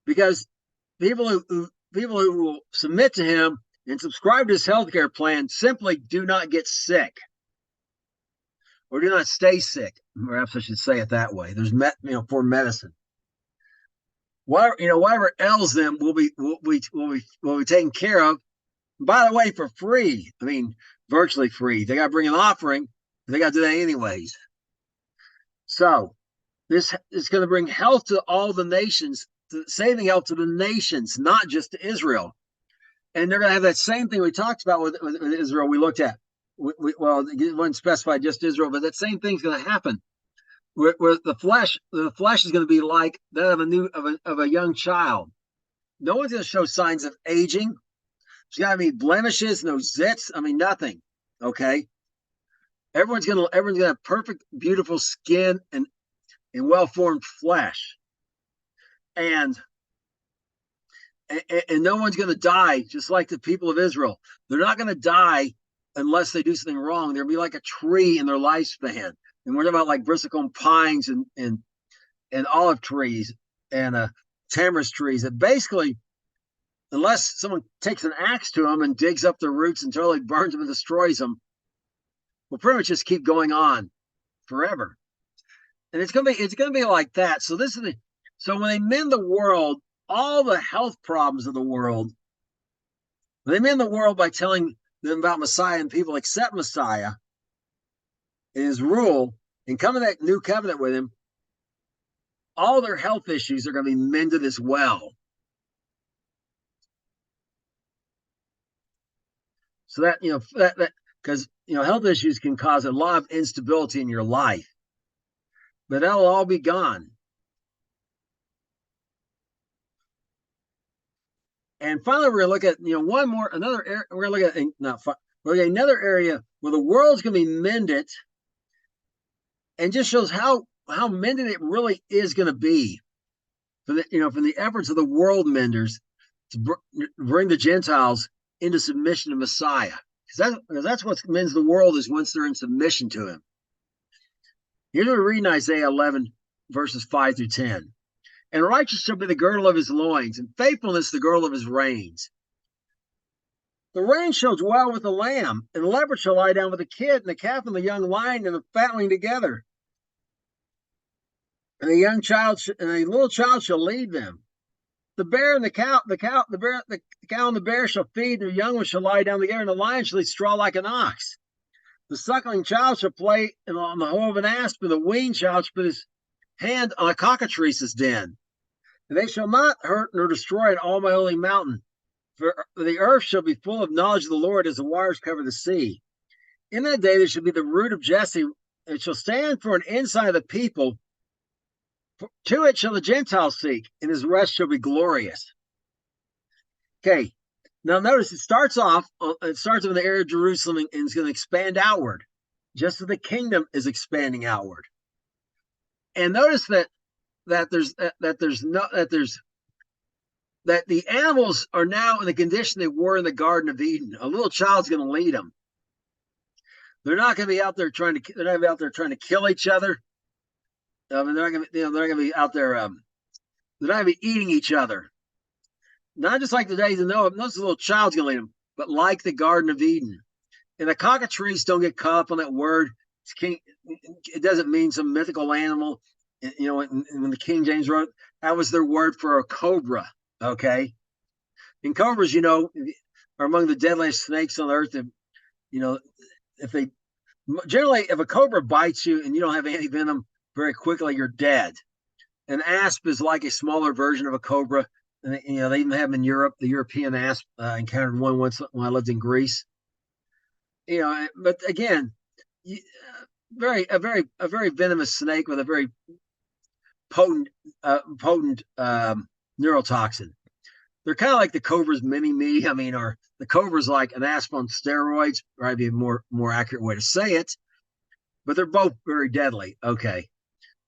because people who will submit to Him and subscribe to His healthcare plan simply do not get sick, or do not stay sick. Perhaps I should say it that way. There's for medicine. Whatever ails them will be taken care of. By the way, for free. I mean, virtually free. They got to bring an offering. They got to do that anyways. So this is going to bring health to all the nations, saving health to the nations, not just to Israel. And they're going to have that same thing we talked about with Israel. We looked at. Well, it wasn't specified just Israel, but that same thing's going to happen. Where the flesh is going to be like that of a young child. No one's going to show signs of aging. There's got to be blemishes, no zits. I mean, nothing. Okay. Everyone's gonna have perfect, beautiful skin and well-formed flesh, and no one's gonna die. Just like the people of Israel, they're not gonna die unless they do something wrong. They'll be like a tree in their lifespan, and we're talking about like bristlecone pines and olive trees and tamarisk trees. That basically, unless someone takes an axe to them and digs up their roots and totally burns them and destroys them, will pretty much just keep going on forever. And it's gonna be like that. So when they mend the world, all the health problems of the world, when they mend the world by telling them about Messiah and people accept Messiah and his rule and come to that new covenant with him, all their health issues are going to be mended as well. So that that because health issues can cause a lot of instability in your life, but that'll all be gone. And finally, we're going to look at another area. We're going to look at not we're going to another area where the world's going to be mended, and just shows how mended it really is going to be from the efforts of the world menders to bring the Gentiles into submission to Messiah. Because that's what mends the world, is once they're in submission to him. Here's what we read in Isaiah 11, verses 5 through 10. And righteousness shall be the girdle of his loins, and faithfulness the girdle of his reins. The range shall dwell with the lamb, and the leopard shall lie down with the kid, and the calf and the young lion and the fatling together. And a little child shall lead them. The bear and the cow and the bear shall feed, and the young one shall lie down together, and the lion shall eat straw like an ox. The suckling child shall play on the hoe of an asp, and the weaned child shall put his hand on a cockatrice's den. And they shall not hurt nor destroy in all my holy mountain. For the earth shall be full of knowledge of the Lord as the waters cover the sea. In that day there shall be the root of Jesse. It shall stand for an ensign of the people. To it shall the Gentiles seek, and his rest shall be glorious. Okay, now notice it starts with the area of Jerusalem, and it's going to expand outward, just as the kingdom is expanding outward. And notice that the animals are now in the condition they were in the Garden of Eden. A little child's going to lead them. They're not going to be out there trying to kill each other. They're not going to be out there. They're not going to be eating each other. Not just like the days of Noah. This little child's going to lead them, but like the Garden of Eden. And the cockatrice, don't get caught up on that word. It doesn't mean some mythical animal. When the King James wrote, that was their word for a cobra. Okay, and cobras, are among the deadliest snakes on earth. If a cobra bites you and you don't have any venom, very quickly you're dead. An asp is like a smaller version of a cobra. And they even have them in Europe. The European asp, encountered one once when I lived in Greece. But again, a very venomous snake with a very potent neurotoxin. They're kind of like the cobra's mini-me. Or the cobra's like an asp on steroids, probably a more accurate way to say it. But they're both very deadly. Okay.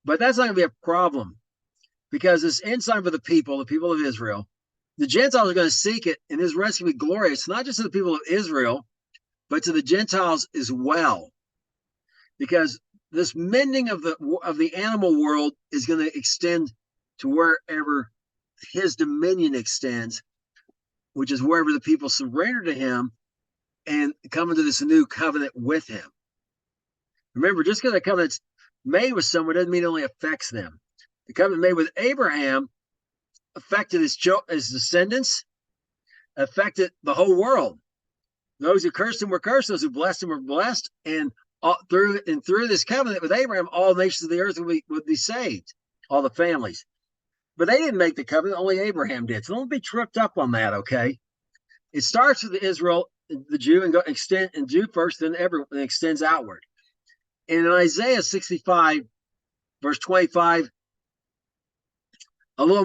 But that's not going to be a problem, because this ensign for the people of Israel, the Gentiles are going to seek it, and his rest will be glorious, not just to the people of Israel, but to the Gentiles as well. Because this mending of the animal world is going to extend to wherever his dominion extends, which is wherever the people surrender to him and come into this new covenant with him. Remember, just because the covenant's made with someone doesn't mean it only affects them. The covenant made with Abraham affected his descendants, affected the whole world. Those who cursed him were cursed; those who blessed him were blessed. And through this covenant with Abraham, all nations of the earth would be saved, all the families. But they didn't make the covenant; only Abraham did. So don't be tripped up on that. Okay, it starts with Israel, the Jew, and Jew first, then everyone, and extends outward. And in Isaiah 65, verse 25, a little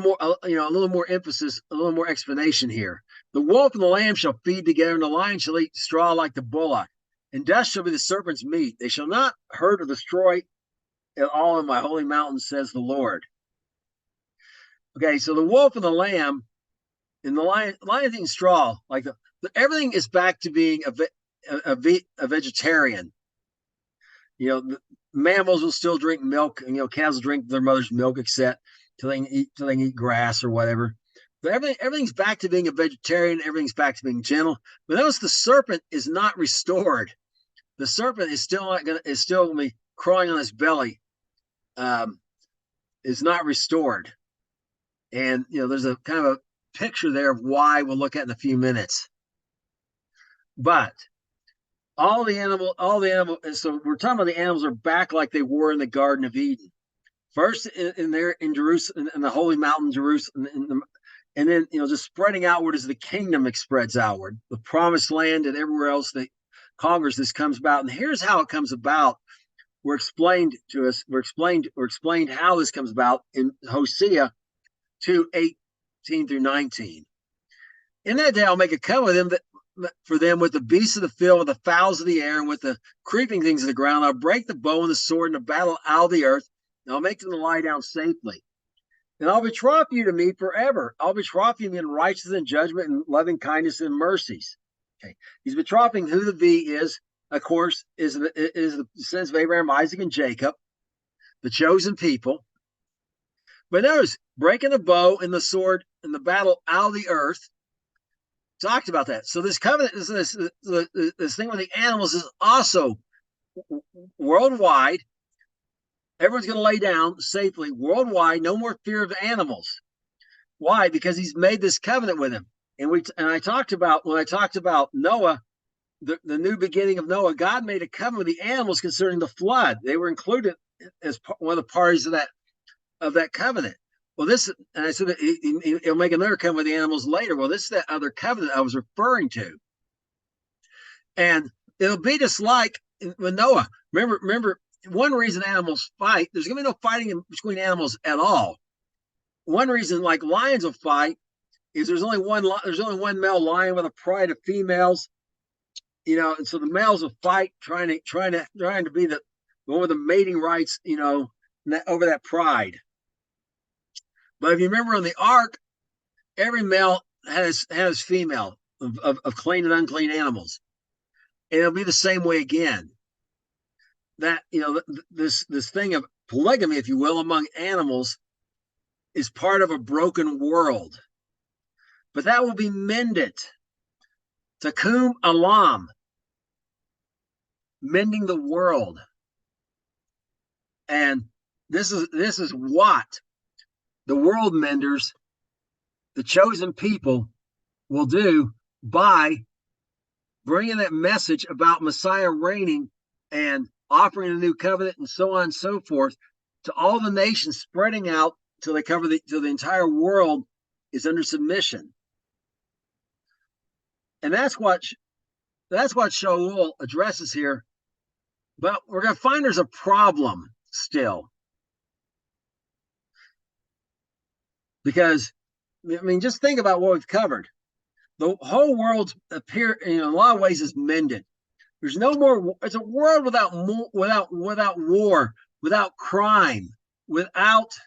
more emphasis, a little more explanation here. The wolf and the lamb shall feed together, and the lion shall eat straw like the bullock, and dust shall be the serpent's meat. They shall not hurt or destroy at all in my holy mountain, says the Lord. Okay, so the wolf and the lamb, and the lion eating straw, like everything is back to being a vegetarian. The mammals will still drink milk, and cows will drink their mother's milk, except till they can eat grass or whatever. But everything's back to being a vegetarian. Everything's back to being gentle. But notice the serpent is not restored. The serpent is still going to be crawling on his belly um, is not restored. And there's a kind of a picture there of why we'll look at in a few minutes. But all the animal, so we're talking about the animals are back like they were in the Garden of Eden. First in there in Jerusalem, in the holy mountain Jerusalem, and then just spreading outward as the kingdom spreads outward, the promised land and everywhere else that conquers this comes about. And here's how it comes about. We're explained to us. We're explained how this comes about in Hosea 2:18 through 19. In that day, I'll make a covenant with them for them with the beasts of the field, with the fowls of the air, and with the creeping things of the ground. I'll break the bow and the sword and the battle out of the earth, and I'll make them to lie down safely. And I'll betroth you to me forever. I'll betroth you in righteousness and judgment and loving kindness and mercies. Okay, he's betrothing who the V is. Of course, is the sons of Abraham, Isaac, and Jacob, the chosen people. But notice, breaking the bow and the sword and the battle out of the earth. Talked about that. So this covenant, this thing with the animals is also worldwide. Everyone's going to lay down safely worldwide. No more fear of animals. Why? Because he's made this covenant with him. And I talked about when I talked about Noah, the new beginning of Noah. God made a covenant with the animals concerning the flood. They were included as one of the parties of that covenant. Well, this, and I said he'll make another covenant with the animals later. Well, this is that other covenant I was referring to, and it'll be just like with Noah. Remember, one reason animals fight. There's going to be no fighting between animals at all. One reason, like lions will fight, is there's only one male lion with a pride of females. And so the males will fight, trying to be the one with the mating rights. Over that pride. But if you remember on the ark, every male has female of clean and unclean animals. And it'll be the same way again. That, this thing of polygamy, if you will, among animals is part of a broken world. But that will be mended. Takum alam, mending the world. And this is what the world menders, the chosen people, will do by bringing that message about Messiah reigning and offering a new covenant and so on and so forth to all the nations, spreading out till they cover till the entire world is under submission. And that's what Shaul addresses here. But we're going to find there's a problem still. Because, just think about what we've covered. The whole world in a lot of ways is mended. There's no more. It's a world without war, without crime, without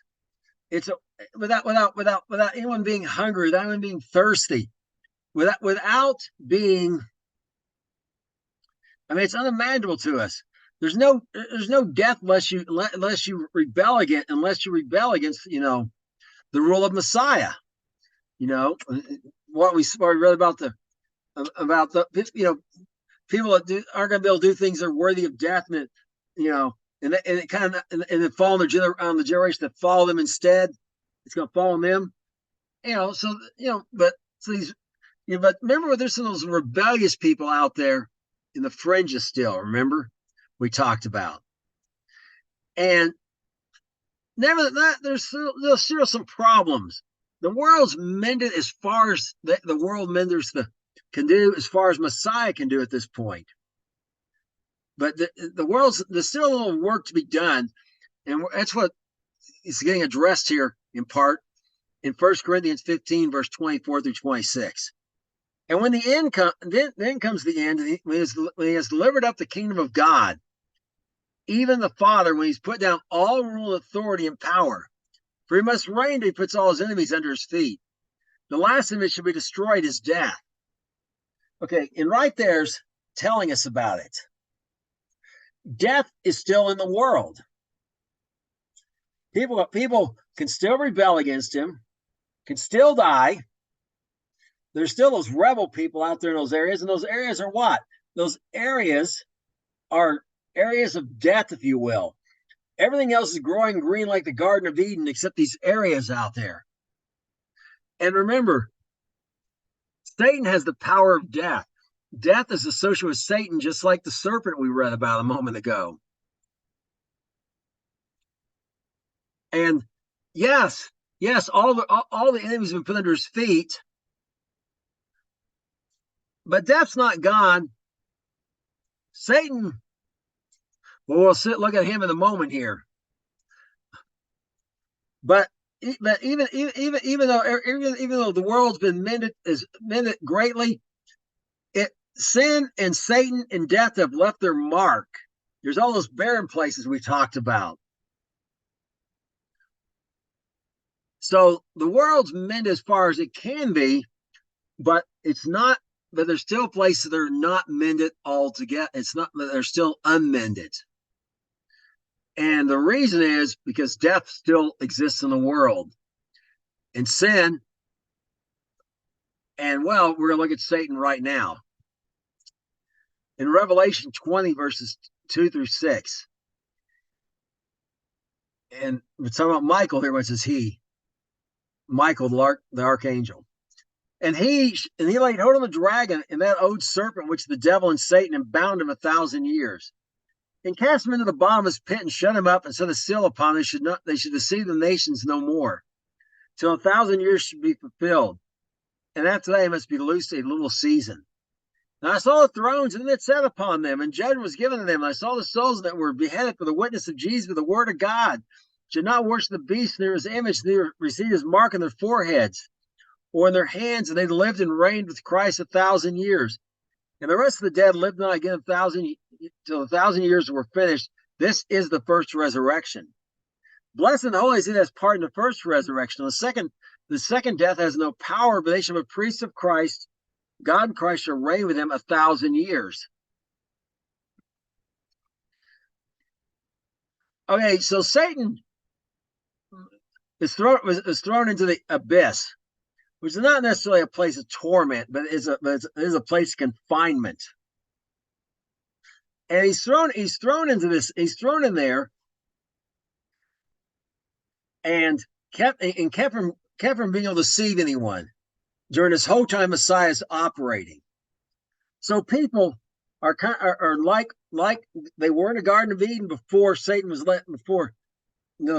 anyone being hungry, without anyone being thirsty, without being. It's unimaginable to us. There's no death unless you rebel against the rule of Messiah. What we read about the people that aren't going to be able to do things that are worthy of death, and it kind of and it fall on the generation that follow them instead. It's going to fall on them. But remember, there's some of those rebellious people out there in the fringes still. Remember, we talked about, and never that there's still some problems. The world's mended as far as the world menders can do, as far as Messiah can do at this point. But there's still a little work to be done, and that's what is getting addressed here in part in 1 Corinthians 15, verse 24 through 26. And when the end comes, then comes the end, when he has delivered up the kingdom of God, even the Father, when he's put down all rule, authority, and power. For he must reign till he puts all his enemies under his feet. The last of it shall be destroyed is death. Okay, and right there's telling us about it. Death is still in the world. People can still rebel against him, can still die. There's still those rebel people out there in those areas, and those areas are what? Those areas are areas of death, if you will. Everything else is growing green like the Garden of Eden, except these areas out there. And remember, Satan has the power of death. Death is associated with Satan, just like the serpent we read about a moment ago. And yes, all the enemies have been put under his feet, but death's not gone. Satan, well, look at him in a moment here. But even though the world's been mended greatly, sin and Satan and death have left their mark. There's all those barren places we talked about. So the world's mended as far as it can be, but it's not. But there's still places that are not mended altogether. It's not that they're still unmended. And the reason is because death still exists in the world, and sin. And well, we're going to look at Satan right now. In Revelation 20, verses 2 through 6. And we're talking about Michael here, which is he. Michael, the archangel. And he laid hold on the dragon and that old serpent, which the devil and Satan, and bound him 1,000 years. And cast him into the bottomless pit and shut him up and set a seal upon him. They should deceive the nations no more, till 1,000 years should be fulfilled. And after that, they must be loosed a little season. And I saw the thrones, and it sat upon them, and judgment was given to them. And I saw the souls that were beheaded for the witness of Jesus, for the word of God, should not worship the beast, near his image, neither receive his mark on their foreheads or in their hands. And they lived and reigned with Christ 1,000 years. And the rest of the dead lived not again 1,000 till 1,000 years were finished. This is the first resurrection. Blessed and holy is he that has part in the first resurrection. The second death has no power, but they shall be priests of Christ. God and Christ shall reign with him 1,000 years. Okay, so Satan is thrown into the abyss, which is not necessarily a place of torment, but it is a place of confinement. And he's thrown into this. He's thrown in there, and kept from being able to deceive anyone during this whole time Messiah is operating. So people are like they were in the Garden of Eden before Satan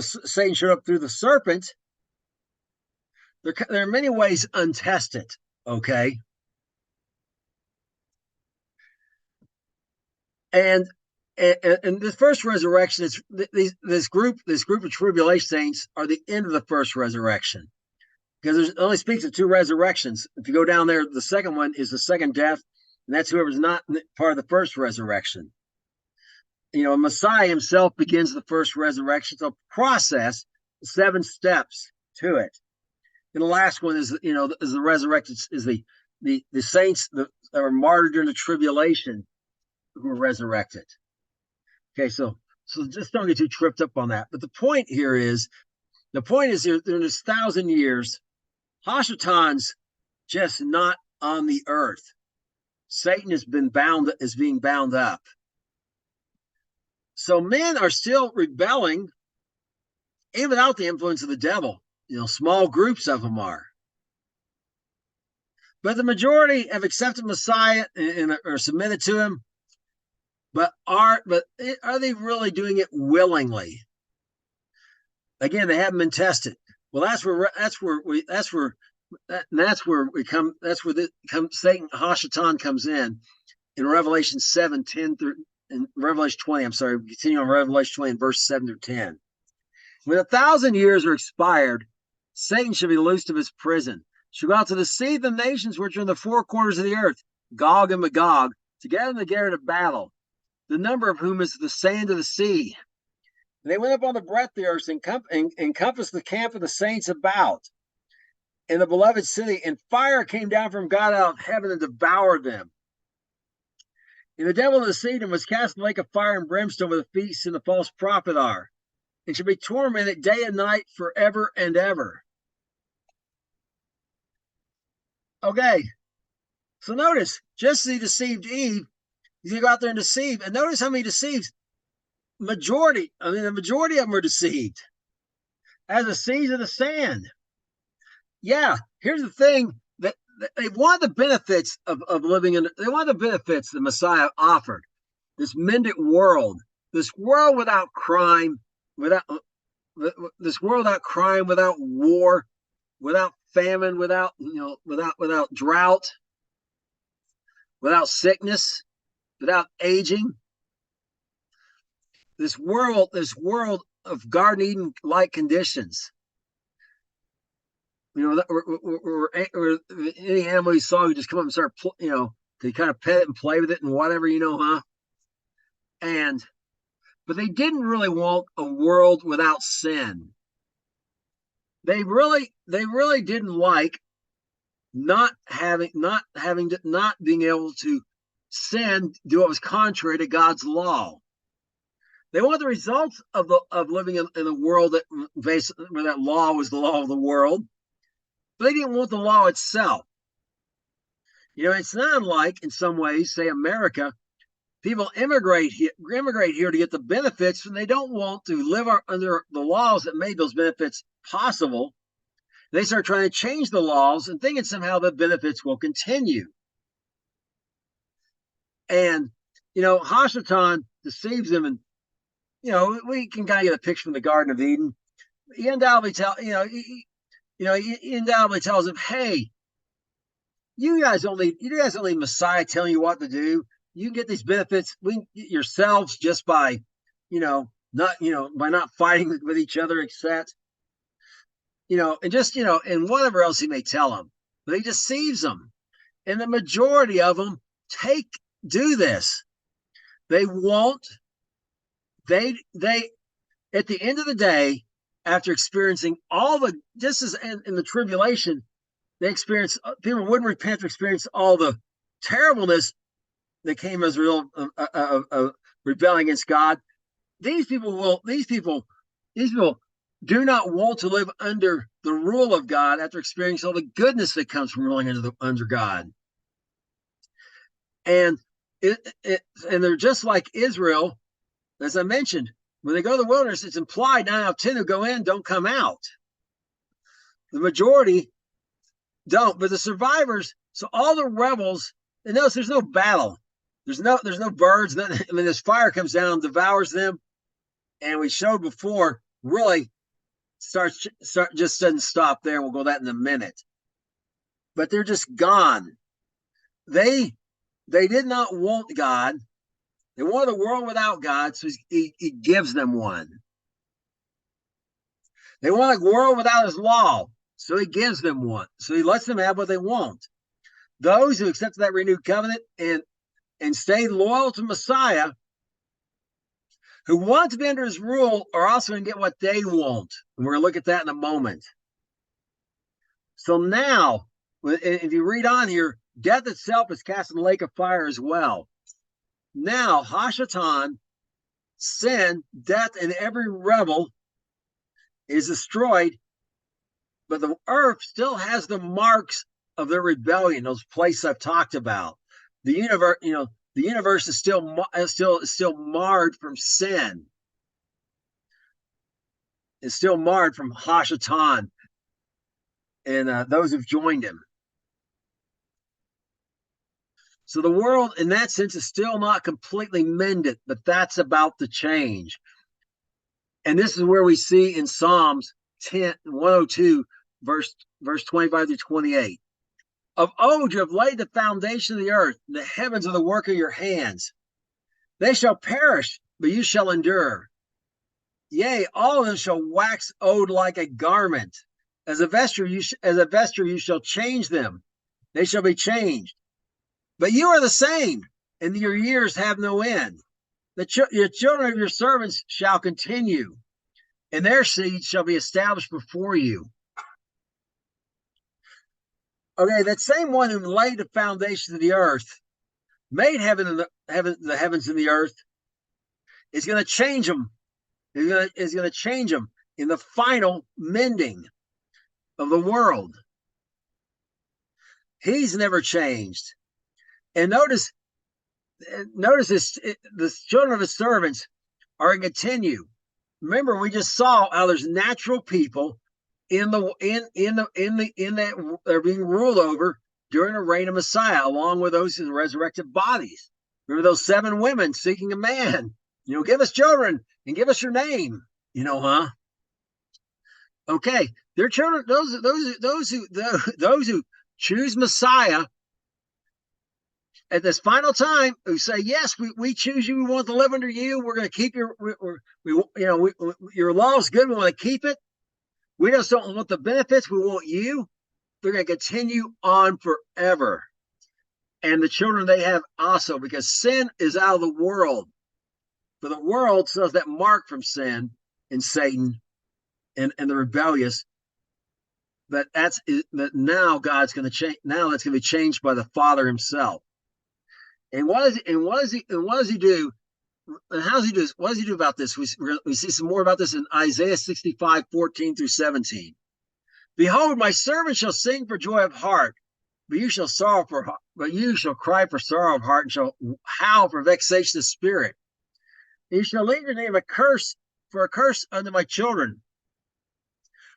Satan showed up through the serpent. They're in many ways untested. Okay. And the first resurrection is this group of tribulation saints are the end of the first resurrection, because it only speaks of two resurrections. If you go down there, the second one is the second death, and that's whoever's not part of the first resurrection. Messiah himself begins the first resurrection. It's a process, 7 steps to it. And the last one is the resurrected, is the saints that are martyred during the tribulation who are resurrected. Okay, so just don't get too tripped up on that. But the point is during this 1,000 years, Hashatan's just not on the earth. Satan is being bound up. So men are still rebelling, even without the influence of the devil. Small groups of them are. But the majority have accepted Messiah and are submitted to him. But are they really doing it willingly? Again, they haven't been tested. Well, that's where Satan Hashatan comes in Revelation 7:10 through in Revelation 20. I'm sorry, continue on Revelation 20 verse 7 through 10. When 1,000 years are expired, Satan shall be loosed of his prison, shall go out to deceive the nations which are in the 4 quarters of the earth, Gog and Magog, together in the garret of battle, the number of whom is the sand of the sea. And they went up on the breadth of the earth and encompassed the camp of the saints about in the beloved city, and fire came down from God out of heaven and devoured them. And the devil deceived him, was cast in the lake of fire and brimstone, where the beast and the false prophet are, and shall be tormented day and night forever and ever. Okay, so notice, just as he deceived Eve, he's going to go out there and deceive. And notice how many deceives. the majority of them are deceived as the seeds of the sand. Yeah, here's the thing that they want the benefits of living in. They want the benefits the Messiah offered. This mended world, this world without crime, without this world without crime, without war, without famine, without drought, without sickness, without aging. This world of Garden Eden like conditions. Or any animal you saw, you just come up and start, they kind of pet it and play with it and whatever, huh? And but they didn't really want a world without sin. They really didn't like not being able to sin, do what was contrary to God's law. They want the results of living in a world where that law was the law of the world. But they didn't want the law itself. It's not unlike, in some ways, say America. People immigrate here to get the benefits, and they don't want to live under the laws that made those benefits possible. They start trying to change the laws and thinking somehow the benefits will continue. And, Hashatan deceives them, and, we can kind of get a picture from the Garden of Eden. He undoubtedly tells them, hey, you guys don't need Messiah telling you what to do. You can get these benefits yourselves just by, by not fighting with each other, except, and whatever else he may tell them. But he deceives them. And the majority of them do this. They won't, they, at the end of the day, after experiencing just as in the tribulation, people wouldn't repent to experience all the terribleness that came as a result of rebelling against God. These people do not want to live under the rule of God after experiencing all the goodness that comes from ruling under God. And they're just like Israel, as I mentioned. When they go to the wilderness, it's implied 9 out of 10 who go in don't come out. The majority don't, but the survivors. So all the rebels, and notice there's no battle. There's no birds. This fire comes down and devours them. And we showed before, really just doesn't stop there. We'll go that in a minute. But they're just gone. They did not want God. They wanted a world without God, so he gives them one. They want a world without his law, so he gives them one. So he lets them have what they want. Those who accepted that renewed covenant and stayed loyal to Messiah, who want to be under his rule, are also going to get what they want. And we're going to look at that in a moment. So now, if you read on here, death itself is cast in the lake of fire as well. Now, Hashatan, sin, death, and every rebel is destroyed, but the earth still has the marks of their rebellion, those places I've talked about. The universe is still marred from sin. It's still marred from Hashatan and those who've joined him. So the world, in that sense, is still not completely mended, but that's about to change. And this is where we see in Psalms 102, verse 25 through 28. Of old you have laid the foundation of the earth, and the heavens are the work of your hands. They shall perish, but you shall endure. Yea, all of them shall wax old like a garment. As a vesture you shall change them. They shall be changed. But you are the same, and your years have no end. Your children of your servants shall continue, and their seed shall be established before you. Okay, that same one who laid the foundation of the earth, made the heavens and the earth, is going to change them. Is going to change them in the final mending of the world. He's never changed. And notice this: the children of his servants are going to continue. Remember, we just saw how there's natural people in that they're being ruled over during the reign of Messiah, along with those in resurrected bodies. Remember those 7 women seeking a man. Give us children and give us your name. Huh? Okay, their children. Those who choose Messiah at this final time, who say, yes, we choose you, we want to live under you, we're going to keep your your law is good, we want to keep it, we just don't want the benefits, we want you, they're going to continue on forever. And the children they have also, because sin is out of the world, for the world still has that mark from sin and Satan and the rebellious, that now God's going to change. Now that's going to be changed by the Father himself. And what does he do? And how does he do this? What does he do about this? We see some more about this in Isaiah 65, 14 through 17. Behold, my servant shall sing for joy of heart, but you shall cry for sorrow of heart, and shall howl for vexation of spirit. And you shall leave your name a curse unto my children.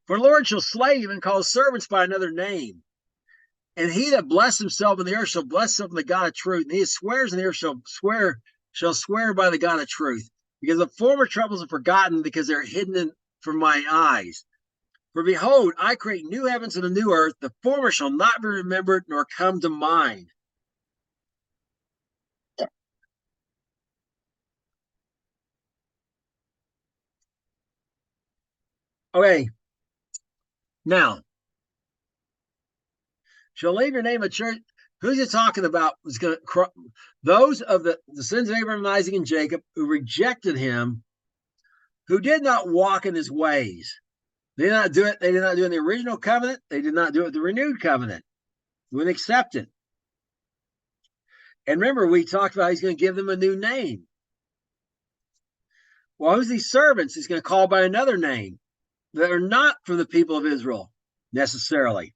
For the Lord shall slay you and call servants by another name. And he that bless himself in the earth shall bless himself in the God of truth. And he that swears in the earth shall swear by the God of truth. Because the former troubles are forgotten, because they're hidden from my eyes. For behold, I create new heavens and a new earth. The former shall not be remembered, nor come to mind. Okay. Now, shall leave your name a church. Who's he talking about? Those of the sons of Abraham, Isaac, and Jacob who rejected him, who did not walk in his ways. They did not do it. They did not do it in the original covenant. They did not do it in the renewed covenant. They wouldn't accept it. And remember, we talked about he's going to give them a new name. Well, who's these servants? He's going to call by another name that are not from the people of Israel necessarily.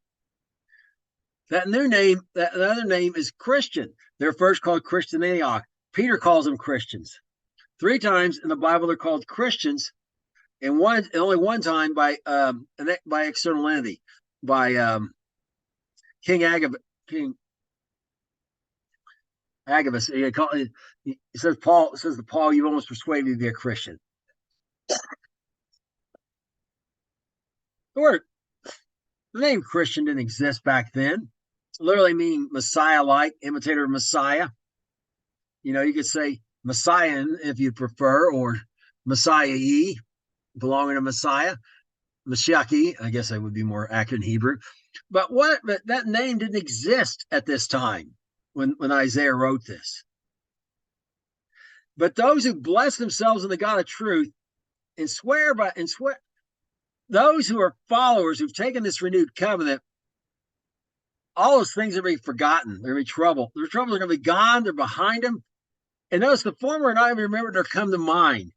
That other name is Christian. They're first called Christian Antioch. Peter calls them Christians. 3 times in the Bible they're called Christians, and only one time by external entity, by King Agabus. He says to Paul, you've almost persuaded me to be a Christian. The name Christian didn't exist back then. Literally mean Messiah-like, imitator of Messiah. You could say Messiah if you prefer, or Messiah-y, belonging to Messiah. Mashiach-y, I guess that would be more accurate in Hebrew. But that name didn't exist at this time when Isaiah wrote this. But those who bless themselves in the God of truth and swear those who are followers who've taken this renewed covenant, all those things are going to be forgotten. They're going to be trouble. Their troubles are going to be gone. They're behind them. And notice the former are not even remembered or come to mind.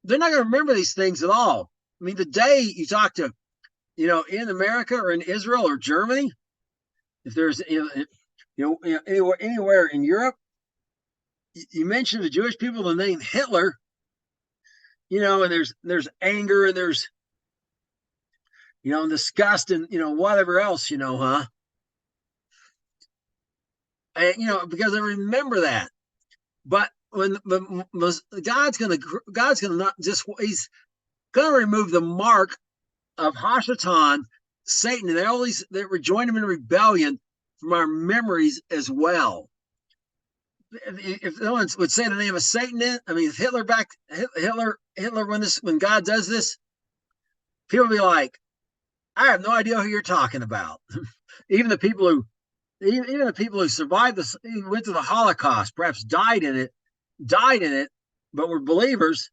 They're not going to remember these things at all. I mean, the day you talk to, in America or in Israel or Germany, if there's, anywhere in Europe, you mention the Jewish people, the name Hitler, and there's anger and there's, disgust and, whatever else, huh? And, because I remember that. But when God's going to not just, he's going to remove the mark of Hashatan, Satan, and all these that rejoined him in rebellion from our memories as well. If no one would say the name of Satan, if Hitler when God does this, people will be like, I have no idea who you're talking about. Even the people who survived this, went to the Holocaust, perhaps died in it, but were believers,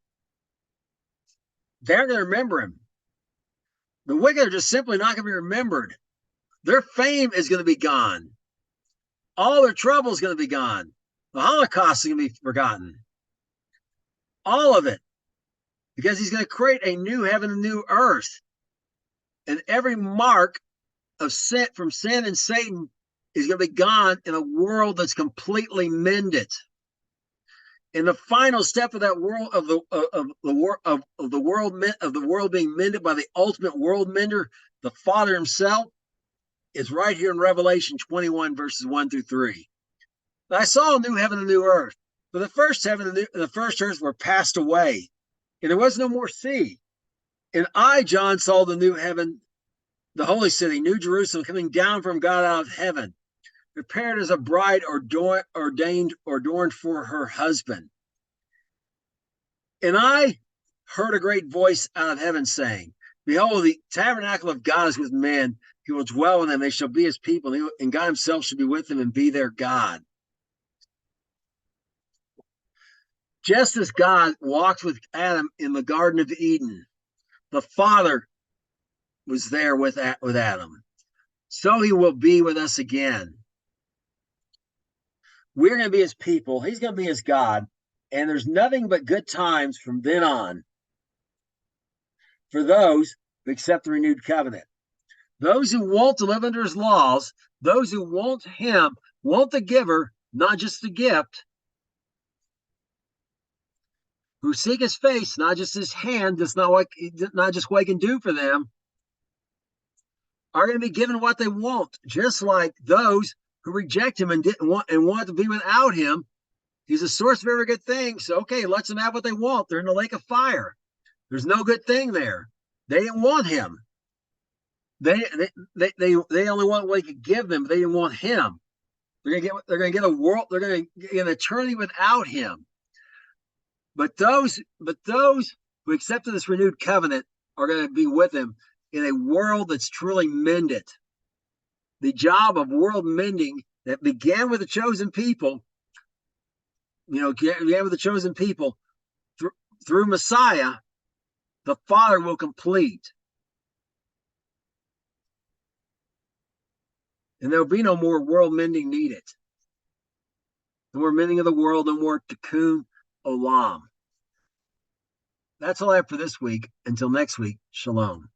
they're going to remember him. The wicked are just simply not going to be remembered. Their fame is going to be gone. All their trouble is going to be gone. The Holocaust is going to be forgotten. All of it. Because he's going to create a new heaven and new earth. And every mark of sin from sin and Satan is going to be gone in a world that's completely mended. In the final step of that world of the world being mended by the ultimate world mender, the Father Himself, is right here in Revelation 21 verses 1 through 3. I saw a new heaven and a new earth. For the first heaven and the first earth were passed away, and there was no more sea. And I, John, saw the new heaven, the holy city, New Jerusalem, coming down from God out of heaven, prepared as a bride adorned for her husband. And I heard a great voice out of heaven saying, Behold, the tabernacle of God is with men. He will dwell with them. They shall be His people, and God Himself shall be with them and be their God. Just as God walked with Adam in the Garden of Eden, the Father was there with Adam. So He will be with us again. We're going to be His people. He's going to be His God. And there's nothing but good times from then on for those who accept the renewed covenant. Those who want to live under His laws, those who want Him, want the giver, not just the gift, who seek His face, not just His hand, just not just what He can do for them, are going to be given what they want, just like those who reject Him and want to be without Him. He's a source of every good thing. So, okay, let them have what they want. They're in the lake of fire. There's no good thing there. They didn't want Him. They only want what He could give them, but they didn't want Him. They're gonna get a world. They're gonna get an eternity without Him. But those who accepted this renewed covenant are going to be with Him in a world that's truly mended. The job of world mending that began with the chosen people, began with the chosen people through Messiah, the Father will complete. And there will be no more world mending needed. No more mending of the world, no more tikkun olam. That's all I have for this week. Until next week, shalom.